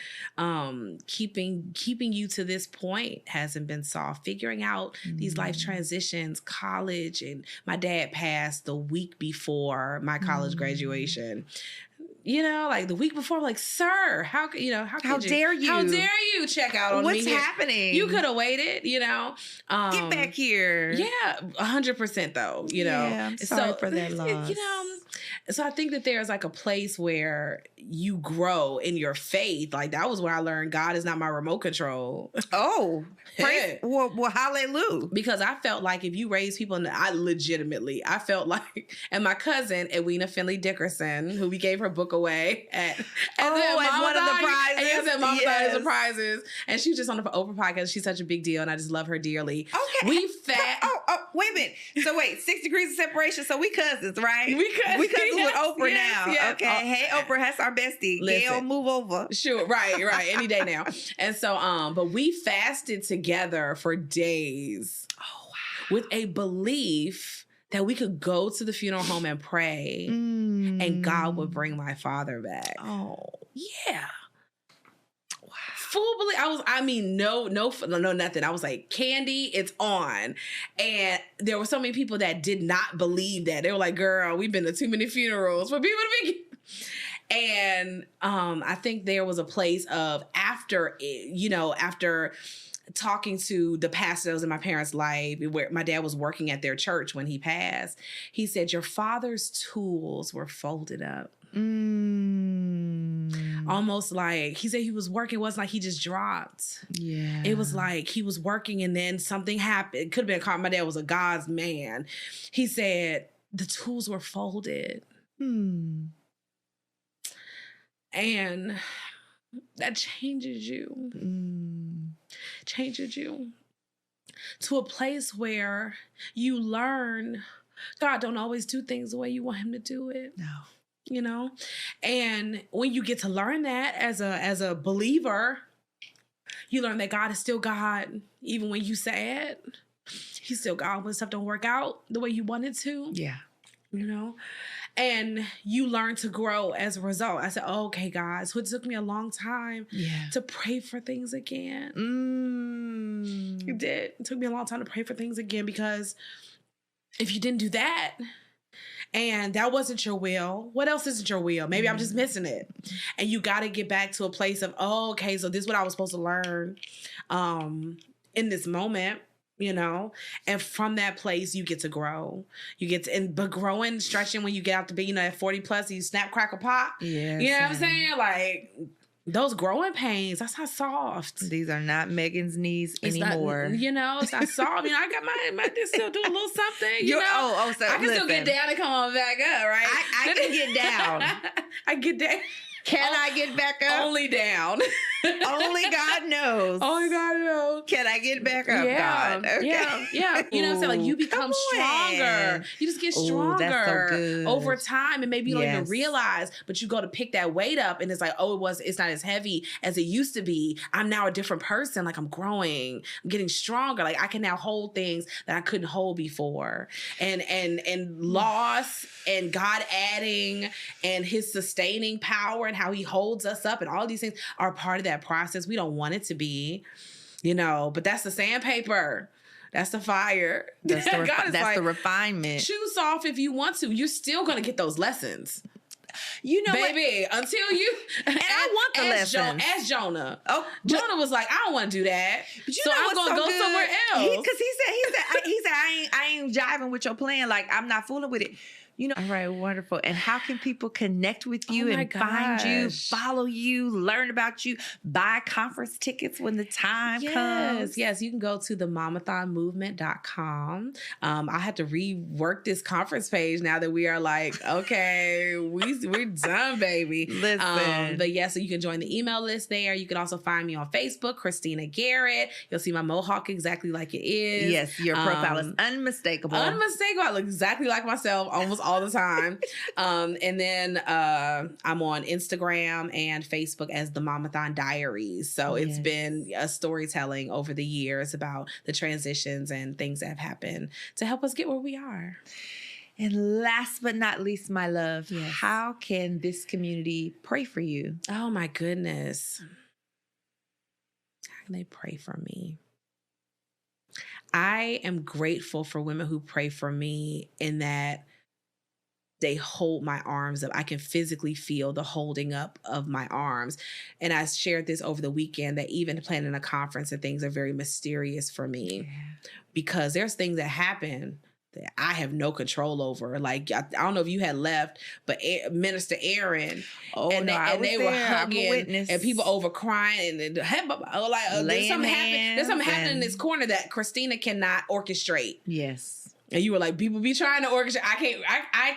Keeping you to this point hasn't been soft. Figuring out these life transitions, college, and my dad passed the week before my college graduation. You know, like the week before, I'm like, sir, how dare you check out on me? What's happening? You could have waited, you know. Get back here. Yeah, 100% though, you know. Yeah, I'm sorry for that loss. You know, so I think that there's like a place where you grow in your faith. Like, that was where I learned God is not my remote control. Oh, praise. Well, hallelujah. Because I felt like if you raise people, I felt like, and my cousin, Edwina Finley Dickerson, who we gave her book away at one of the prizes. And Momathon the prizes. And she was just on the Oprah podcast. She's such a big deal, and I just love her dearly. Okay. Wait a minute. So wait, 6 degrees of separation. So we cousins, right? We cousins with Oprah now. Yes. Okay. Hey, Oprah, that's our bestie. Gail, move over. Sure. Right. Any day now. And so, but we fasted together for days. Oh, wow. With a belief that we could go to the funeral home and pray and God would bring my father back. Oh, yeah. Wow. Full belief. No, nothing. I was like, Candy, it's on. And there were so many people that did not believe that. They were like, girl, we've been to too many funerals for people to be. And I think there was a place of after talking to the pastors in my parents' life, where my dad was working at their church when he passed, he said, your father's tools were folded up. Almost like, he said he was working. It wasn't like he just dropped. Yeah. It was like he was working and then something happened. It could have been, my dad was a God's man. He said the tools were folded. And that changes you. Changes you to a place where you learn God don't always do things the way you want him to do it. No. You know? And when you get to learn that as a believer, you learn that God is still God, even when you sad. He's still God when stuff don't work out the way you want it to. Yeah. You know? And you learn to grow as a result. I said, oh, okay, guys. So it took me a long time to pray for things again. It did. It took me a long time to pray for things again, because if you didn't do that and that wasn't your will, what else isn't your will? Maybe I'm just missing it. And you got to get back to a place of, oh, okay, so this is what I was supposed to learn. in this moment, you know, and from that place you get to grow. You get to, but growing, stretching when you get out to be, you know, at 40 plus, you snap, crackle, pop. Yes, you know what I'm saying? Like those growing pains, that's not soft. These are not Megan's knees anymore. It's not soft. You know, I got my this still do a little something. You know, so I can still get down and come on back up, right? I can get down. I get down. Can I get back up? Only down. Only God knows. Only God knows. Can I get back up, God? Okay. Yeah. You know what I'm saying? Like you become stronger. You just get stronger that's so good. over time. And maybe you don't even realize, but you go to pick that weight up and it's like, it's not as heavy as it used to be. I'm now a different person. Like I'm growing. I'm getting stronger. Like I can now hold things that I couldn't hold before. And loss and God adding and his sustaining power and how he holds us up and all these things are part of that process. We don't want it to be, you know, but that's the sandpaper. That's the fire. That's the refinement. Choose off if you want to. You're still going to get those lessons. You know, baby, until you and I want the lessons. Ask Jonah. Jonah was like, I don't want to do that. But so I'm going to go somewhere else. Because he said, I ain't jiving with your plan. Like I'm not fooling with it. You know, all right, wonderful. And how can people connect with you and find you, follow you, learn about you, buy conference tickets when the time comes? Yes, you can go to the momathonmovement.com. I have to rework this conference page now that we are like, okay, we're done, baby. Listen. But yeah, so you can join the email list there. You can also find me on Facebook, Christina Garrett. You'll see my mohawk exactly like it is. Yes, your profile is unmistakable. Unmistakable. I look exactly like myself almost all the time. And then I'm on Instagram and Facebook as the Momathon Diaries. So it's been a storytelling over the years about the transitions and things that have happened to help us get where we are. And last but not least, my love, how can this community pray for you? Oh my goodness. How can they pray for me? I am grateful for women who pray for me in that they hold my arms up. I can physically feel the holding up of my arms. And I shared this over the weekend that even planning a conference and things are very mysterious for me because there's things that happen that I have no control over. Like, I don't know if you had left, but Minister Aaron, they were hugging and people over crying and there's something happening in this corner that Christina cannot orchestrate. Yes. And you were like, people be trying to orchestrate.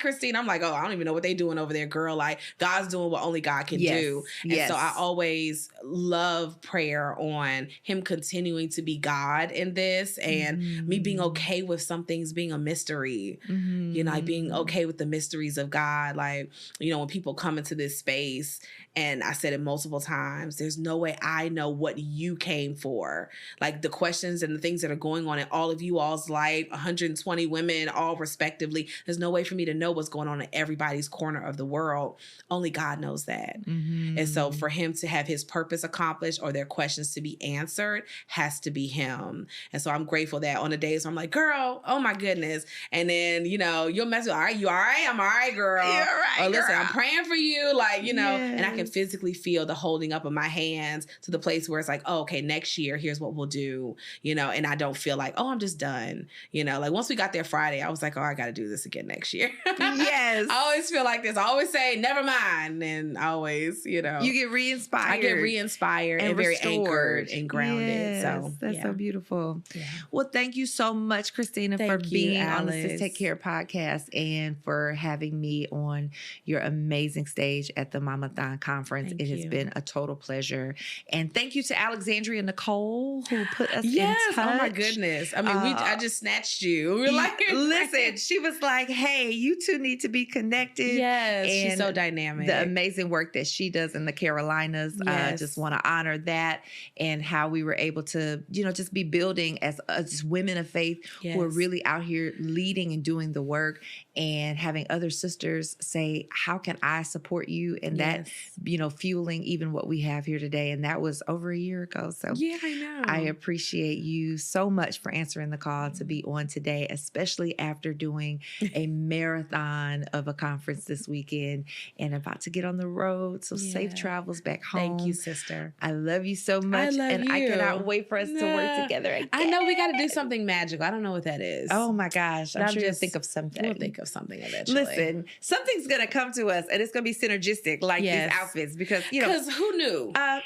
Christine, I'm like, I don't even know what they doing over there, girl. Like, God's doing what only God can do. And so I always love prayer on him continuing to be God in this and me being okay with some things being a mystery. You know, like being okay with the mysteries of God. Like, you know, when people come into this space, and I said it multiple times, there's no way I know what you came for. Like the questions and the things that are going on in all of you all's life, 120 women, all respectively. There's no way for me to know what's going on in everybody's corner of the world. Only God knows that. And so for him to have his purpose accomplished or their questions to be answered has to be him. And so I'm grateful that on the days where I'm like, girl, oh my goodness. And then, you know, you'll mess with, all right, you all right? I'm all right, girl. You're all right, or listen, girl. I'm praying for you. Like, you know, and I can physically feel the holding up of my hands to the place where it's like, oh, okay, next year, here's what we'll do, you know, and I don't feel like, oh, I'm just done. You know, like once we got there Friday, I was like, oh, I got to do this again next year. Yes. I always feel like this. I always say, never mind. And I always, you know. You get re-inspired. I get re-inspired and very anchored and grounded. Yes, so that's so beautiful. Yeah. Well, thank you so much, Christina, for being on the Take Care podcast and for having me on your amazing stage at the Momathon conference. It has been a total pleasure. And thank you to Alexandria Nicole who put us in touch. Oh my goodness. I mean, I just snatched you. We were like, listen, she was like, hey, you two need to be connected. Yes, and she's so dynamic. The amazing work that she does in the Carolinas. Just want to honor that and how we were able to, you know, just be building as women of faith who are really out here leading and doing the work and having other sisters say, how can I support you? And that, you know, fueling even what we have here today. And that was over a year ago. So yeah, I know. I appreciate you so much for answering the call to be on today, especially especially after doing a marathon of a conference this weekend and about to get on the road. So safe travels back home. Thank you, sister. I love you so much. I cannot wait for us to work together again. I know we got to do something magical. I don't know what that is. Oh my gosh. I'm sure you'll think of something. We'll think of something eventually. Listen, something's going to come to us and it's going to be synergistic like these outfits because, because who knew? I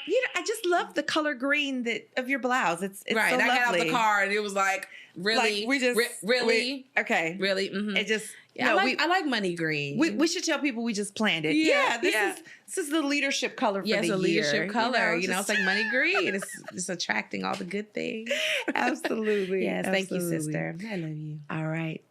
just love the color green of your blouse. It's right. So I got out lovely. the car and it was like, really? Like we just, really? Okay. Really? Mm-hmm. It just, I like money green. We should tell people we just planned it. This is the leadership color for the year. It's a leadership color. It's like money green. It's attracting all the good things. Absolutely. Yes. Thank you, sister. I love you. All right.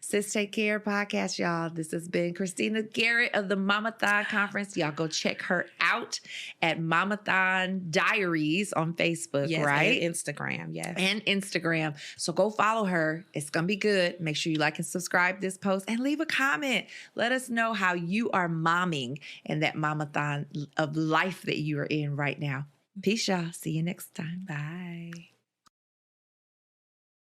Sis Take Care podcast, y'all. This has been Christina Garrett of the Momathon Conference. Y'all go check her out at Momathon Diaries on Facebook, right? And Instagram, yes. And Instagram. So go follow her. It's going to be good. Make sure you like and subscribe this post and leave a comment. Let us know how you are momming in that Momathon of life that you are in right now. Peace, y'all. See you next time. Bye.